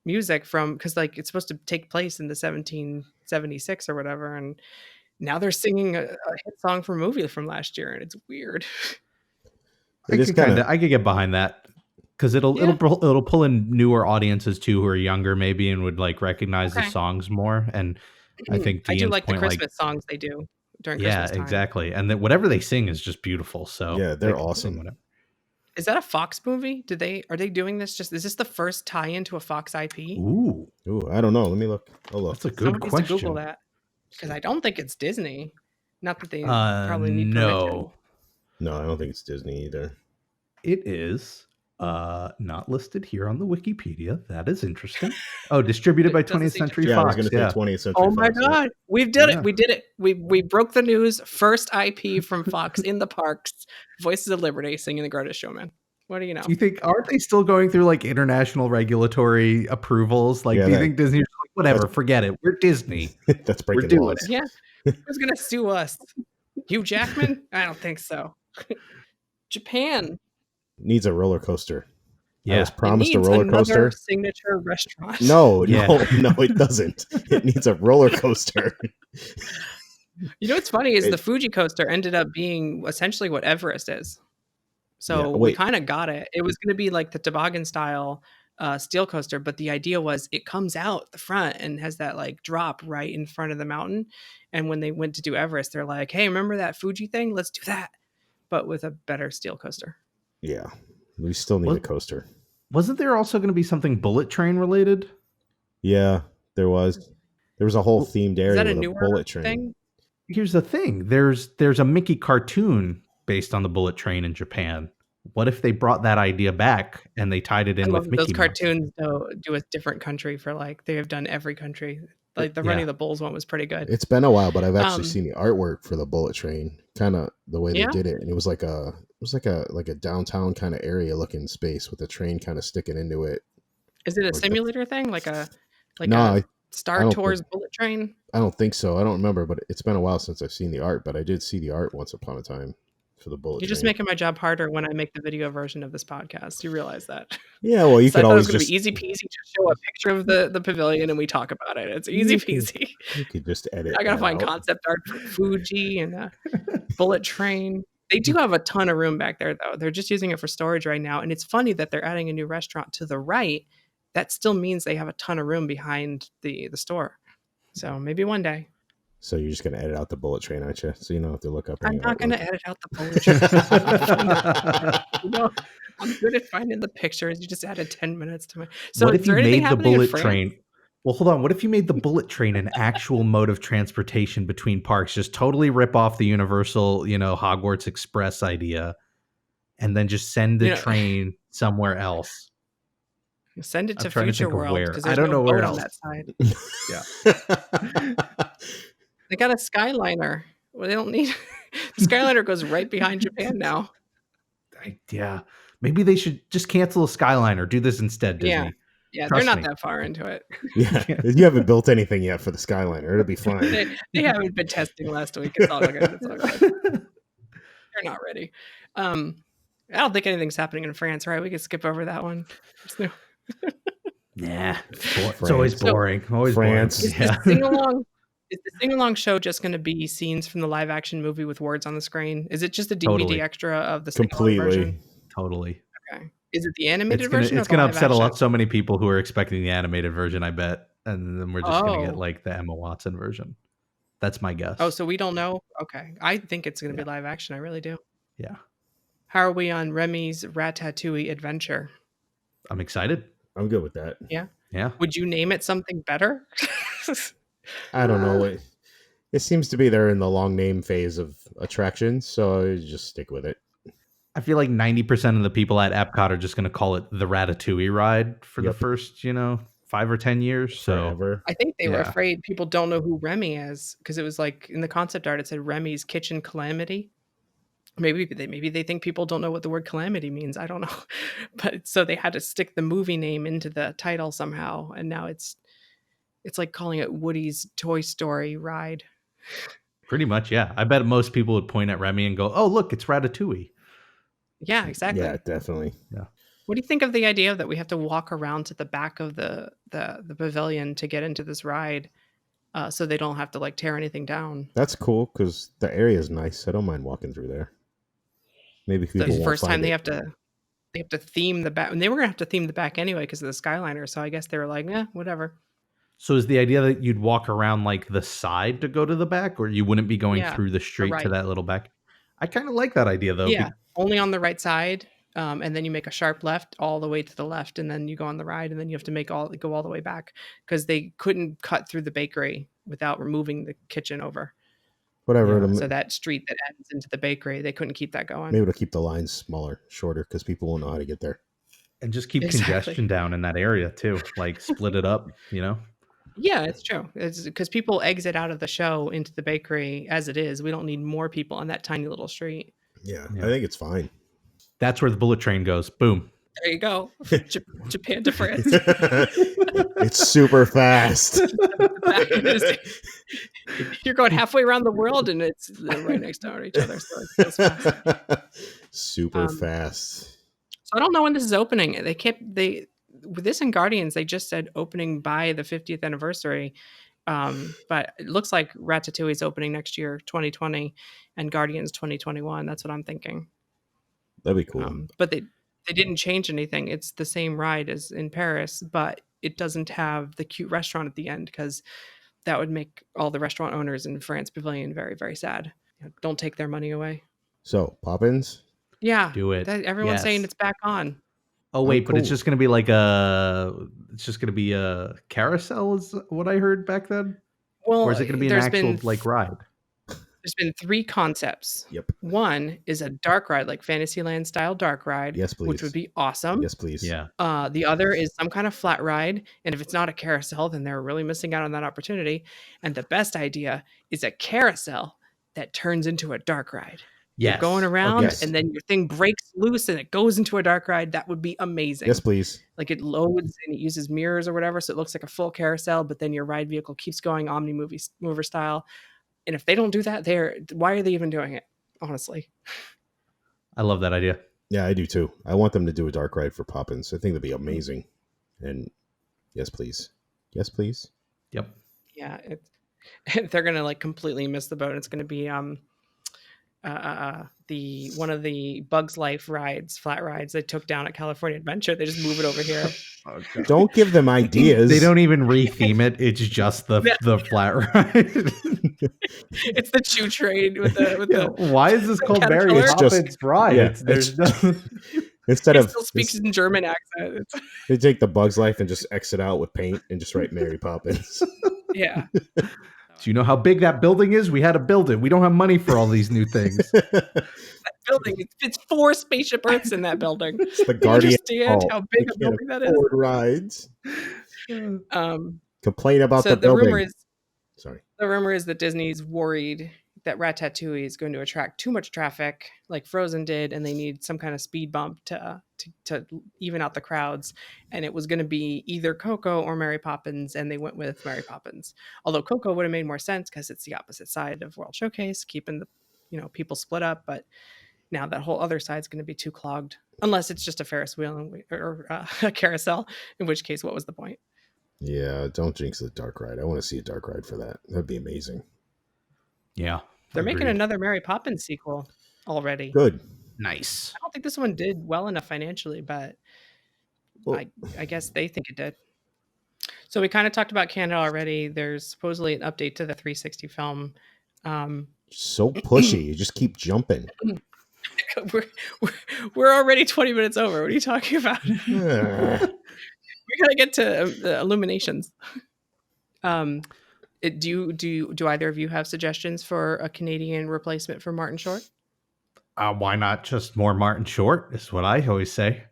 music from because like it's supposed to take place in the 1776 or whatever, and now they're singing a hit song from a movie from last year, and it's weird. I It is could get behind that because it'll pull in newer audiences too who are younger maybe and would like recognize the Okay. songs more. And I think I do Ian's like the point, Christmas songs they do during yeah, Christmas time. exactly. And that whatever they sing is just beautiful. So Yeah, they're they can sing awesome. whatever. Is that a Fox movie? Are they doing this? Is this the first tie-in to a Fox IP? Ooh, Ooh, I don't know. Let me look. Oh, look. that's a good Someone needs to Google question. that because I don't think it's Disney. Not that they probably need permission. No, I don't think it's Disney either. It is not listed here on the Wikipedia. That is interesting. Oh, distributed by It doesn't 20th say Century Yeah, I was Fox. going to say Yeah. 20th Century Oh my Fox. Yeah. god, we did Yeah. it! We did it! We broke the news. First IP from Fox in the parks. Voices of Liberty singing The Greatest Showman. What do you know? Do you think aren't they still going through like international regulatory approvals? Like, Yeah, do you that- think Disney's like, whatever, forget it. We're Disney. That's We're breaking doing laws. it. Yeah, who's gonna sue us? Hugh Jackman? I don't think so. Japan. Needs a roller coaster. I Yeah. was It promised a needs roller another coaster. signature restaurant. No, Yeah. no, it doesn't. It needs a roller coaster. You know what's funny is It- the Fuji coaster ended up being essentially what Everest is. So Yeah, we wait. kind of got it. It was going to be like the toboggan style steel coaster, but the idea was it comes out the front and has that like drop right in front of the mountain. And when they went to do Everest, they're like, "Hey, remember that Fuji thing? Let's do that, but with a better steel coaster." Yeah, we still need What? a coaster. Wasn't there also going to be something bullet train related? Yeah, there was. There was a whole Well, themed Is area that a with a newer bullet train. thing? Here's the thing. There's a Mickey cartoon based on the bullet train in Japan. What if they brought that idea back and they tied it I in love with that those Mickey Mouse? cartoons do a different country for like they have done every country. Like the Running Yeah. the Bulls one was pretty good. It's been a while, but I've actually Um, seen the artwork for the bullet train. Kind of the way Yeah. they did it, and it was like a downtown kind of area looking space with a train kind of sticking into it. Is it a Like the- simulator thing? Like No, a I Star don't Tours think- bullet train? I don't think so. I don't remember, but it's been a while since I've seen the art. But I did see the art once upon a time for the bullet You're just train. making my job harder when I make the video version of this podcast. You realize that? Yeah, well, you So I could thought it was always going to just be easy peasy. Just show a picture of the pavilion and we talk about it. It's easy You could- peasy. you could just edit. I gotta that find out. concept art for Fuji and a bullet train. They do have a ton of room back there, though. They're just using it for storage right now. And it's funny that they're adding a new restaurant to the right. That still means they have a ton of room behind the store. So maybe one day. So you're just gonna edit out the bullet train, aren't you? So you don't have to look up. I'm any not going to artwork. edit out the bullet train. You know, I'm good at finding the pictures. You just added 10 minutes to my. So what is if you there anything made the happening in bullet France? train? Well, hold on. What if you made the bullet train an actual mode of transportation between parks? Just totally rip off the Universal, Hogwarts Express idea, and then just send the You know- train somewhere else. Send it I'm to trying to Future think of World where. because I there's don't no know where boat on else. that side. They got a Skyliner. Well, they don't need. The Skyliner goes right behind Japan now. Yeah, maybe they should just cancel a Skyliner. Do this instead, Disney. Yeah. Yeah, Trust they're not me. that far into it. Yeah, you haven't built anything yet for the Skyliner. It'll be fine. They haven't been testing last week. It's all good. It's all good. They're not ready. I don't think anything's happening in France, right? We could skip over that one. There's no- Nah, it's always France. boring. Always France. Is boring. the sing along show just going to be scenes from the live action movie with words on the screen? Is it just a DVD Totally. extra of the sing along version? Completely. Totally. Okay. Is it the animated It's gonna version? it's or the gonna live upset action? so many people who are expecting the animated version, I bet, and then we're just gonna get Oh. like the Emma Watson version. That's my guess. Oh, so we don't know? Okay. I think it's going to be live action. I really do. Yeah, How are we on Remy's Ratatouille adventure? I'm excited. I'm good with that. Yeah, Would you name it something better? I don't know. It seems to be they're in the long name phase of attractions, so I just stick with it. I feel like 90% of the people at Epcot are just gonna call it the Ratatouille ride for the Yep. first, 5 or 10 years. So Forever. I think they were Yeah. afraid people don't know who Remy is because it was like in the concept art it said Remy's Kitchen Calamity. Maybe they think people don't know what the word calamity means. I don't know, but so they had to stick the movie name into the title somehow, and now it's like calling it Woody's Toy Story ride. pretty much, yeah. I bet most people would point at Remy and go, "Oh, look, it's Ratatouille." Yeah, exactly. Yeah, definitely. What do you think of the idea that we have to walk around to the back of the pavilion to get into this ride, so they don't have to like tear anything down? That's cool because the area is nice. I don't mind walking through there. Maybe people The won't first time find they it. have to theme the back, and they were gonna have to theme the back anyway because of the Skyliner. So I guess they were like, whatever. So is the idea that you'd walk around like the side to go to the back, or you wouldn't be going Yeah, through the street right. to that little back? I kind of like that idea though. Yeah, only on the right side, and then you make a sharp left all the way to the left, and then you go on the ride, and then you have to go all the way back because they couldn't cut through the bakery without removing the kitchen over. Whatever. Yeah. So that street that ends into the bakery, they couldn't keep that going. Maybe to keep the lines smaller, shorter, because people won't know how to get there. And just keep Exactly. congestion down in that area too. Like split it up, Yeah, it's true. It's because people exit out of the show into the bakery as it is. We don't need more people on that tiny little street. Yeah, Yeah. I think it's fine. That's where the bullet train goes. Boom. There you go. From Japan to France. It's super fast. You're going halfway around the world and they're right next to each other. So it's fast. Super fast. So I don't know when this is opening. With this and Guardians, they just said opening by the 50th anniversary. But it looks like Ratatouille is opening next year, 2020, and Guardians 2021. That's what I'm thinking. That'd be cool. But they didn't change anything. It's the same ride as in Paris, but it doesn't have the cute restaurant at the end because that would make all the restaurant owners in France Pavilion very, very sad. Don't take their money away. So, Poppins? Yeah. Do it. Everyone's saying it's back on. Oh wait, but it's cool. just going to be a carousel is what I heard back then? Well, or is it going to be an actual ride? There's been 3 concepts. Yep. One is a dark ride, like Fantasyland style dark ride. Yes, please. Which would be awesome. Yes, please. Yeah. The other is some kind of flat ride. And if it's not a carousel, then they're really missing out on that opportunity. And the best idea is a carousel that turns into a dark ride. Yes. You're going around yes. and then your thing breaks loose and it goes into a dark ride. That would be amazing. Yes, please. Like it loads and it uses mirrors or whatever. So it looks like a full carousel, but then your ride vehicle keeps going mover style. And if they don't do that, why are they even doing it? Honestly. I love that idea. Yeah, I do too. I want them to do a dark ride for Poppins. I think that'd be amazing. And yes, please. Yes, please. Yep. Yeah. They're going to like completely miss the boat. It's going to be, one of the Bugs Life rides, flat rides they took down at California Adventure. They just move it over here. Don't give them ideas. They don't even retheme it. It's just the flat ride. It's the chew train with the why is this called Mary Poppins Ride? Yeah, There's no instead of still speaks in German accent. They take the Bugs Life and just exit out with paint and just write Mary Poppins. Yeah. Do you know how big that building is? We had to build it. We don't have money for all these new things. That building, it's 4 Spaceship Earths in that building. It's the Guardian. Understand how big a building that is? Rides. Complain about so the building. The rumor is that Disney's worried that Ratatouille is going to attract too much traffic, like Frozen did, and they need some kind of speed bump to even out the crowds. And it was going to be either Coco or Mary Poppins, and they went with Mary Poppins. Although Coco would have made more sense because it's the opposite side of World Showcase, keeping the people split up. But now that whole other side's going to be too clogged, unless it's just a Ferris wheel or a carousel. In which case, what was the point? Yeah, don't jinx the dark ride. I want to see a dark ride for that. That'd be amazing. Yeah. They're making another Mary Poppins sequel already. Good. Nice. I don't think this one did well enough financially, but I guess they think it did. So we kind of talked about Canada already. There's supposedly an update to the 360 film. So pushy. You just keep jumping. We're already 20 minutes over. What are you talking about? We gotta get to the Illuminations. Do either of you have suggestions for a Canadian replacement for Martin Short? Why not just more Martin Short? Is what I always say.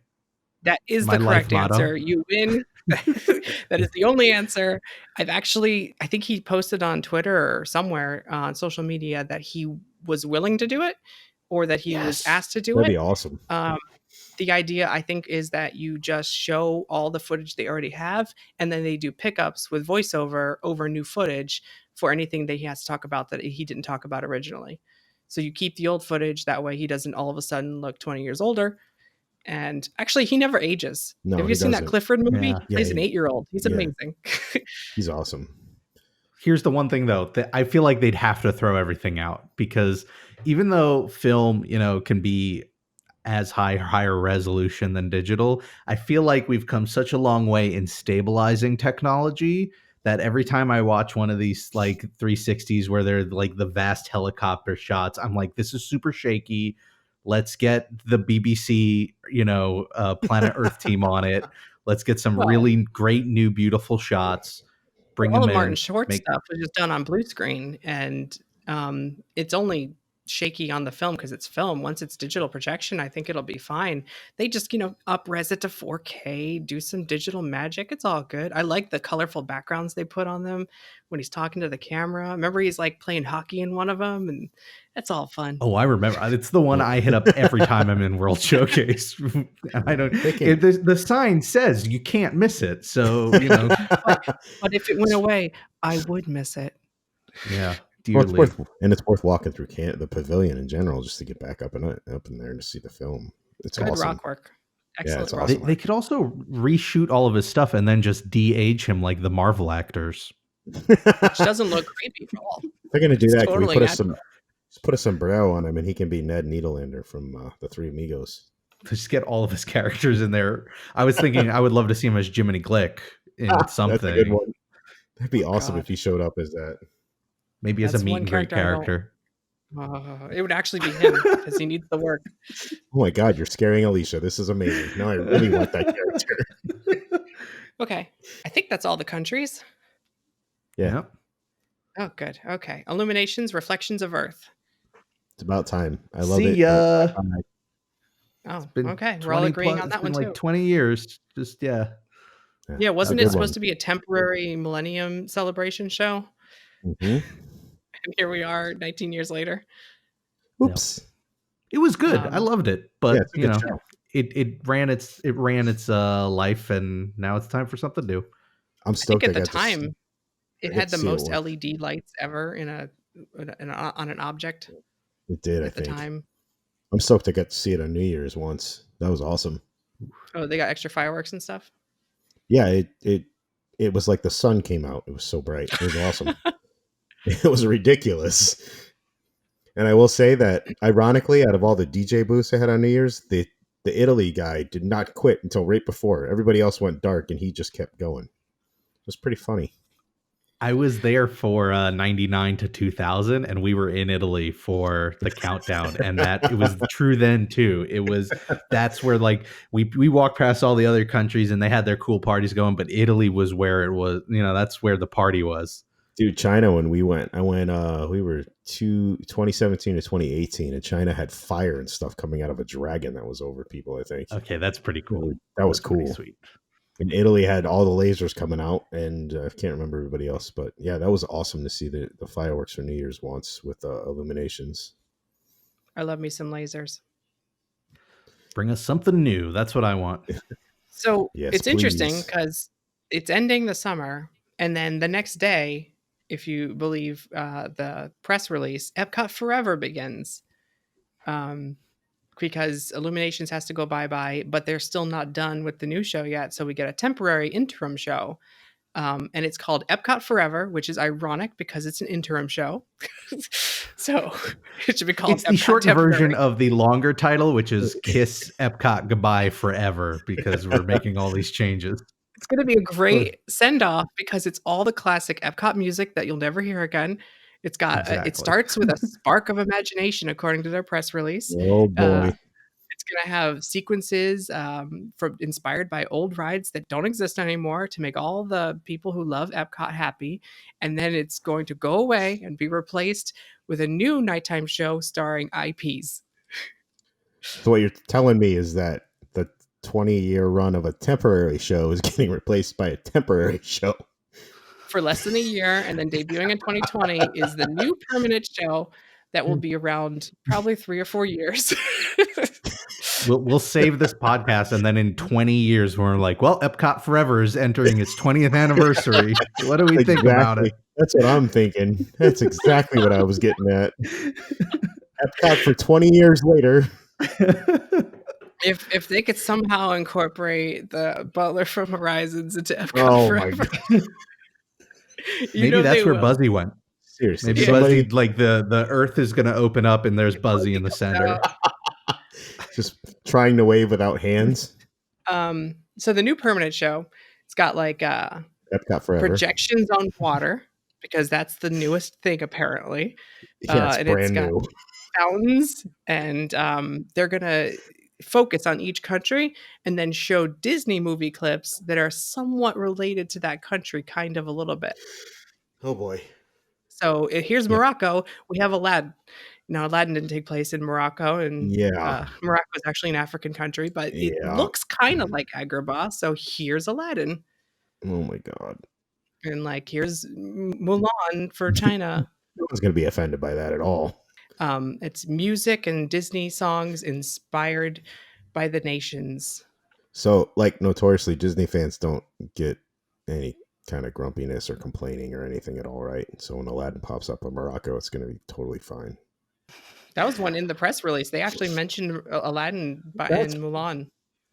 That is the correct answer. You win. That is the only answer. I think he posted on Twitter or somewhere on social media that he was willing to do it, or that he was asked to do That'd it. be awesome. The idea, I think, is that you just show all the footage they already have, and then they do pickups with voiceover over new footage for anything that he has to talk about that he didn't talk about originally. So you keep the old footage. That way he doesn't all of a sudden look 20 years older. And actually, he never ages. No, have you seen that Clifford movie? Yeah. He plays an 8-year-old. He's amazing. He's awesome. Here's the one thing, though, that I feel like they'd have to throw everything out, because even though film, can be as higher resolution than digital, I feel like we've come such a long way in stabilizing technology that every time I watch one of these like 360s where they're like the vast helicopter shots, I'm like, this is super shaky. Let's get the BBC, Planet Earth team on it. Let's get some really great new beautiful shots. Bring all them of Martin in. Short stuff was just done on blue screen, and It's only shaky on the film because it's film. Once it's digital projection, I think it'll be fine. They just, up-res it to 4K, do some digital magic. It's all good. I like the colorful backgrounds they put on them when he's talking to the camera. Remember, he's like playing hockey in one of them, and that's all fun. Oh, I remember. It's the one I hit up every time I'm in World Showcase. And I don't. The sign says you can't miss it. So But if it went away, I would miss it. Yeah. Well, it's worth walking through the pavilion in general just to get back up in there to see the film. It's good awesome. rock work. Excellent. Yeah, it's awesome. They could also reshoot all of his stuff and then just de-age him like the Marvel actors, which doesn't look creepy at all. They're gonna do that. Totally can we put a sombrero on him and he can be Ned Needlander from the Three Amigos. Just get all of his characters in there. I was thinking I would love to see him as Jiminy Glick in something. That's a good one. That'd be awesome if he showed up as that. Maybe as a meet and greet character. It would actually be him because he needs the work. Oh my God, you're scaring Alicia. This is amazing. Now I really want that character. Okay. I think that's all the countries. Yeah. Oh, good. Okay. Illuminations, Reflections of Earth. It's about time. I love it. See ya. Oh, okay. We're all agreeing on that one too. Like 20 years. Just, yeah. Yeah. Wasn't it supposed to be a temporary Millennium Celebration show? Mm-hmm. And here we are 19 years later. Oops. It was good. I loved it. But, show. It ran its life, and now it's time for something new. I'm stoked. I think at the time, it had the most LED lights ever on an object. It did, at the time. I'm stoked I got to see it on New Year's once. That was awesome. Oh, they got extra fireworks and stuff? Yeah, it was like the sun came out. It was so bright. It was awesome. It was ridiculous. And I will say that, ironically, out of all the DJ booths I had on New Year's, the Italy guy did not quit until right before. Everybody else went dark, and he just kept going. It was pretty funny. I was there for 99 to 2000, and we were in Italy for the countdown, and it was true then too. That's where like we walked past all the other countries, and they had their cool parties going, but Italy was where it was. That's where the party was. Dude, China, when we went, we were 2017 to 2018, and China had fire and stuff coming out of a dragon that was over people, I think. Okay, that's pretty cool. That was cool. Sweet. And Italy had all the lasers coming out, and I can't remember everybody else, but yeah, that was awesome to see the fireworks for New Year's once with illuminations. I love me some lasers. Bring us something new. That's what I want. So it's interesting because it's ending the summer, and then the next day, if you believe the press release, Epcot Forever begins. Because Illuminations has to go bye-bye, but they're still not done with the new show yet. So we get a temporary interim show. And it's called Epcot Forever, which is ironic because it's an interim show. So it should be called It's the shortened version of the longer title, which is Kiss Epcot Goodbye Forever, because we're making all these changes. It's going to be a great send-off because it's all the classic Epcot music that you'll never hear again. It's got it starts with a spark of imagination, according to their press release. Oh boy! It's going to have sequences inspired by old rides that don't exist anymore to make all the people who love Epcot happy, and then it's going to go away and be replaced with a new nighttime show starring IPs. So what you're telling me is that the 20-year run of a temporary show is getting replaced by a temporary show. For less than a year, and then debuting in 2020 is the new permanent show that will be around probably 3 or 4 years. We'll save this podcast, and then in 20 years, we're like, well, Epcot Forever is entering its 20th anniversary. What do we think about it? That's what I'm thinking. That's exactly what I was getting at. Epcot for 20 years later. If they could somehow incorporate the Butler from Horizons into Epcot Forever. My God. Maybe that's where Buzzy went. Seriously. Maybe Buzzy, like the Earth is going to open up and there's Buzzy in the center. Just trying to wave without hands. So the new permanent show, it's got like Epcot Forever projections on water, because that's the newest thing apparently. Yeah, it's brand new. Fountains, and they're going to focus on each country and then show Disney movie clips that are somewhat related to that country, kind of a little bit. Oh boy. So here's Yeah. Morocco. We have Aladdin. Now, Aladdin didn't take place in Morocco, and Yeah. Morocco is actually an African country, but it Yeah. looks kind of like Agrabah. So here's Aladdin, Oh my god. and like here's Mulan for China. No one's gonna be offended by that at all. It's music and Disney songs inspired by the nations. So, like, notoriously, Disney fans don't get any kind of grumpiness or complaining or anything at all, right? So when Aladdin pops up in Morocco, it's going to be totally fine. That was one in the press release. They actually mentioned Aladdin That's and Mulan.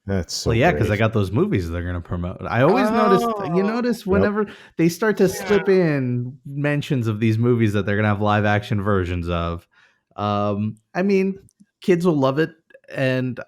that's Well, so yeah, because I great. got those movies they're gonna promote. I always noticed. You Oh, notice Yep. whenever they start to yeah. slip in mentions of these movies that they're gonna have live action versions of. I mean, kids will love it, and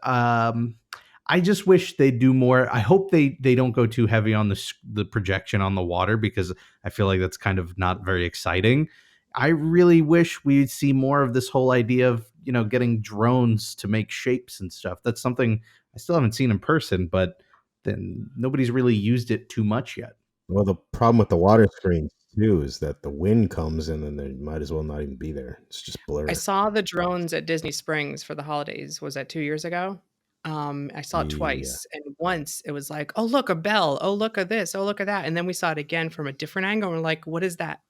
I just wish they do more. I hope they don't go too heavy on the projection on the water because I feel like that's kind of not very exciting. I really wish we'd see more of this whole idea of getting drones to make shapes and stuff. That's something I still haven't seen in person, but then nobody's really used it too much yet. Well, the problem with the water screens too is that the wind comes in and they might as well not even be there. It's just I blur. saw the drones at Disney Springs for the holidays. Was that 2 years ago? I saw it Yeah. twice, and once it was like, "Oh, look, a bell. Oh, look at this. Oh, look at that." And then we saw it again from a different angle, and we're like, "What is that?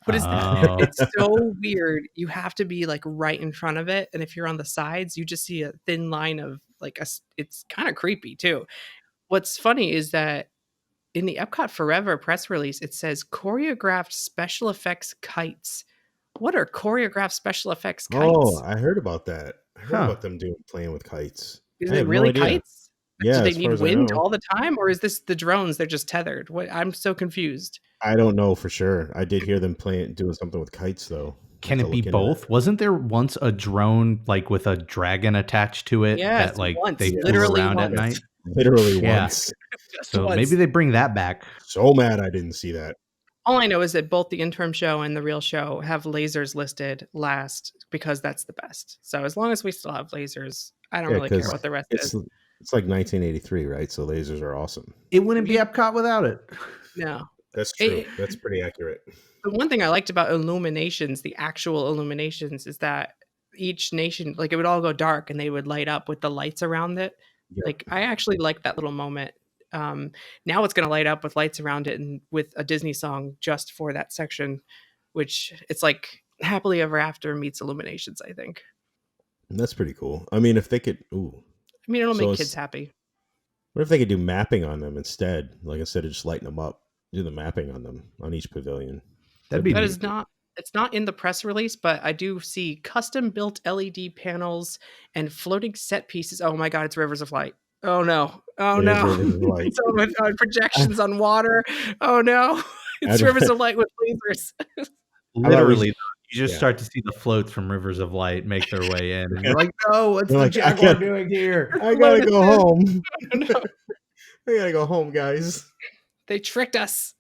What is that?" Oh, It's so weird. You have to be, like, right in front of it, and if you're on the sides, you just see a thin line of, like, it's kinda creepy too. What's funny is that in the Epcot Forever press release, it says, "Choreographed special effects kites." What are choreographed special effects Oh, kites? I heard about that. I heard huh. about them doing playing with kites. Is I it have no really idea. kites? Do Yeah, they as far need as I wind know. all the time, or is this the drones, they're just tethered? What I'm so confused. I don't know for sure. I did hear them playing doing something with kites though. I have Can to it be look into that. both? Wasn't there once a drone like with a dragon attached to it Yes, that like they once, flew Yes. literally around at once, night? Yes. Literally Yeah. once. just So maybe once. they bring that back. So mad I didn't see that. All I know is that both the interim show and the real show have lasers listed last because that's the best. So as long as we still have lasers, I don't Yeah, really care because what the rest it's is. it's like 1983, right? So lasers are awesome. It wouldn't be We Epcot without it. no. That's true. It That's pretty accurate. The one thing I liked about illuminations, the actual illuminations, is that each nation like, it would all go dark and they would light up with the lights around it. Like, Yep. I actually like that little moment. Um, Now it's gonna light up with lights around it and with a Disney song just for that section, which it's like Happily Ever After meets Illuminations, I think. That's pretty cool. I mean, if they could, ooh, I mean, it'll so make kids it's happy. what if they could do mapping on them instead? Like instead of just lighting them up, do the mapping on them on each pavilion. That'd That'd be be That pretty neat. is cool. not It's not in the press release, but I do see custom-built LED panels and floating set pieces. Oh my god, it's Rivers of Light. Oh no. Oh It is no. Rivers of Light. It's on I, projections on water. Oh no. It's I'd, Rivers of Light with lasers. I thought we, Literally, you just yeah. start to see the floats from Rivers of Light make their way in, and you're like, "No, what's They're the like, Jaguar doing here?" I gotta Float go us home. in. No. I gotta go home, guys. They tricked us.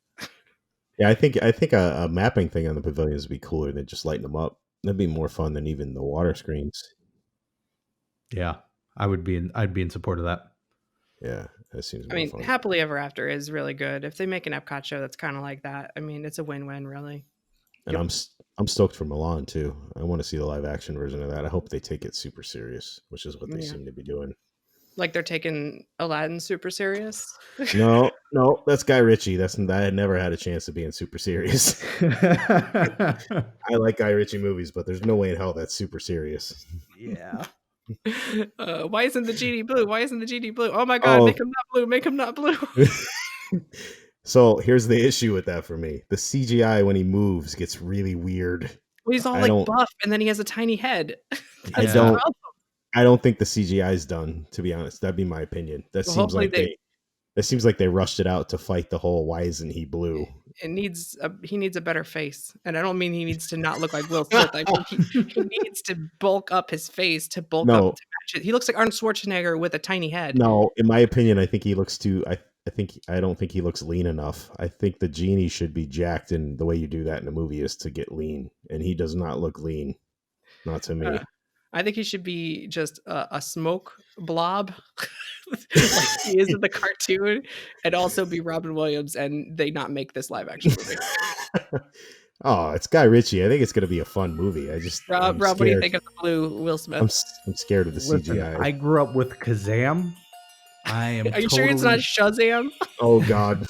Yeah, I think a mapping thing on the pavilions would be cooler than just lighting them up. That'd be more fun than even the water screens. Yeah, I'd be in support of that. Yeah, that seems I more mean, fun. Happily Ever After is really good. If they make an Epcot show that's kinda like that, I mean, it's a win-win, really. And Yep. I'm stoked for Milan too. I want to see the live action version of that. I hope they take it super serious, which is what they Yeah. seem to be doing. Like they're taking Aladdin super serious. No, no, that's Guy Ritchie. I had never had a chance of being super serious. I like Guy Ritchie movies, but there's no way in hell that's super serious. Yeah. Why isn't the genie blue? Why isn't the genie blue? Oh my god, Oh, make him not blue, make him not blue. so here's the issue with that for me. The CGI when he moves gets really weird. Well, he's all I like don't buff and then he has a tiny head. I That's the Yeah. don't problem. I don't think the CGI is done, to be honest. That'd be my opinion. Well, hopefully That seems like they rushed it out to fight the whole why isn't he blue? he needs a better face. And I don't mean he needs to not look like Will Smith. I mean he needs to bulk up his face to bulk up No, to match it. He looks like Arnold Schwarzenegger with a tiny head. no, in my opinion, I think he looks too I don't think he looks lean enough. I think the genie should be jacked, and the way you do that in a movie is to get lean, and he does not look lean. Not to Uh, me. I think he should be just a smoke blob, like he is in the cartoon, and also be Robin Williams, and they not make this live action movie. Oh, it's Guy Ritchie. I think it's going to be a fun movie. I'm Rob, what do you scared. think of the blue Will Smith? I'm scared of the Listen, CGI. I grew up with Kazam. I am Are you sure it's not Shazam? Oh God.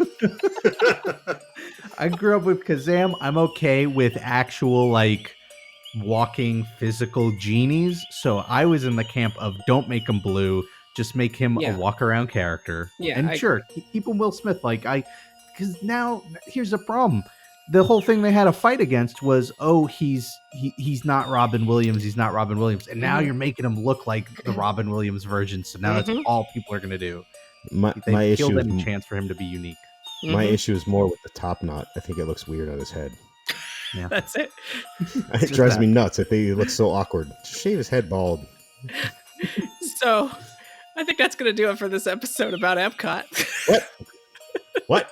I grew up with Kazam. I'm okay with actual like walking physical genies. So I was in the camp of don't make him blue, just make him a Yeah. walk around character. Yeah, And I sure, keep him Will Smith. Because now here's the problem. The whole thing they had a fight against was, oh, he's not Robin Williams. He's not Robin Williams. And now Mhm. you're making him look like the Robin Williams version. So now that's Mhm. all people are going to do. My They've killed issue any is chance for him to be unique. my Mhm. issue is more with the top knot. I think it looks weird on his head. Yeah. That's it. It drives me nuts. I think it looks so awkward. Just shave his head bald. So, I think that's going to do it for this episode about Epcot. What?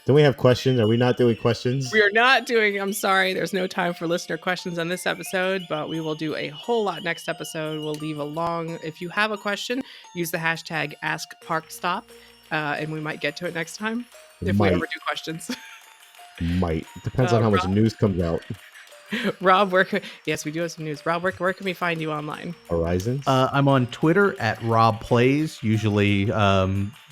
Don't we have questions? Are we not doing questions? We are not doing, I'm sorry, there's no time for listener questions on this episode, but we will do a whole lot next episode. We'll leave a long, if you have a question, use the hashtag AskParkStop, and we might get to it next time if we Might. ever do questions. Might. Depends on how much Rob- news comes out. Rob, yes, we do have some news. Rob, where can we find you online? Horizons? I'm on Twitter at Rob Plays, usually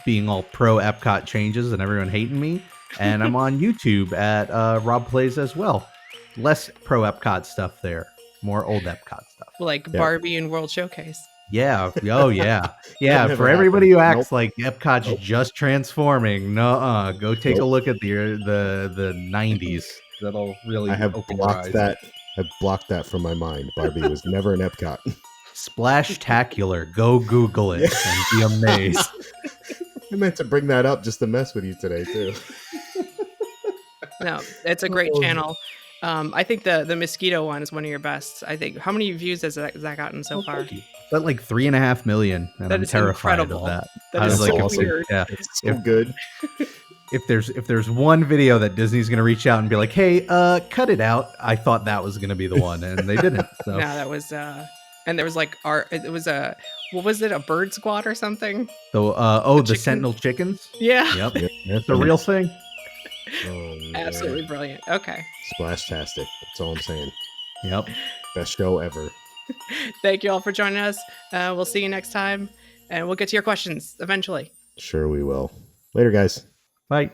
being all pro Epcot changes and everyone hating me. And I'm on YouTube at Rob Plays as well. Less pro Epcot stuff there, more old Epcot stuff. Like Yeah. Barbie and World Showcase. Yeah. Oh, yeah. Yeah. That For never everybody happened. who acts like Epcot's Nope. just transforming, no, go take a Nope. look at the 90s. That'll really I have open your blocked eyes. that. I've blocked that from my mind. Barbie was never an Epcot. Splashtacular. Go Google it and be amazed. I meant to bring that up just to mess with you today too. No, it's a great Oh. channel. I think the mosquito one is one of your best. I think. How many views has that gotten so far? But like 3.5 million, and That I'm is terrified incredible. of that. That I is was so like, awesome. weird. Yeah, It's so good. if there's one video that Disney's gonna reach out and be like, hey, cut it out, I thought that was gonna be the one, and they didn't. So No, that was and there was like it was a what was it, a bird squad or something? the chicken? Sentinel chickens. Yeah. Yep, Yep, it's a real thing. Oh, man. Absolutely brilliant. Okay. Splashtastic. That's all I'm saying. Yep. Best show ever. Thank you all for joining us. We'll see you next time, and we'll get to your questions eventually. Sure we will. Later, guys. Bye.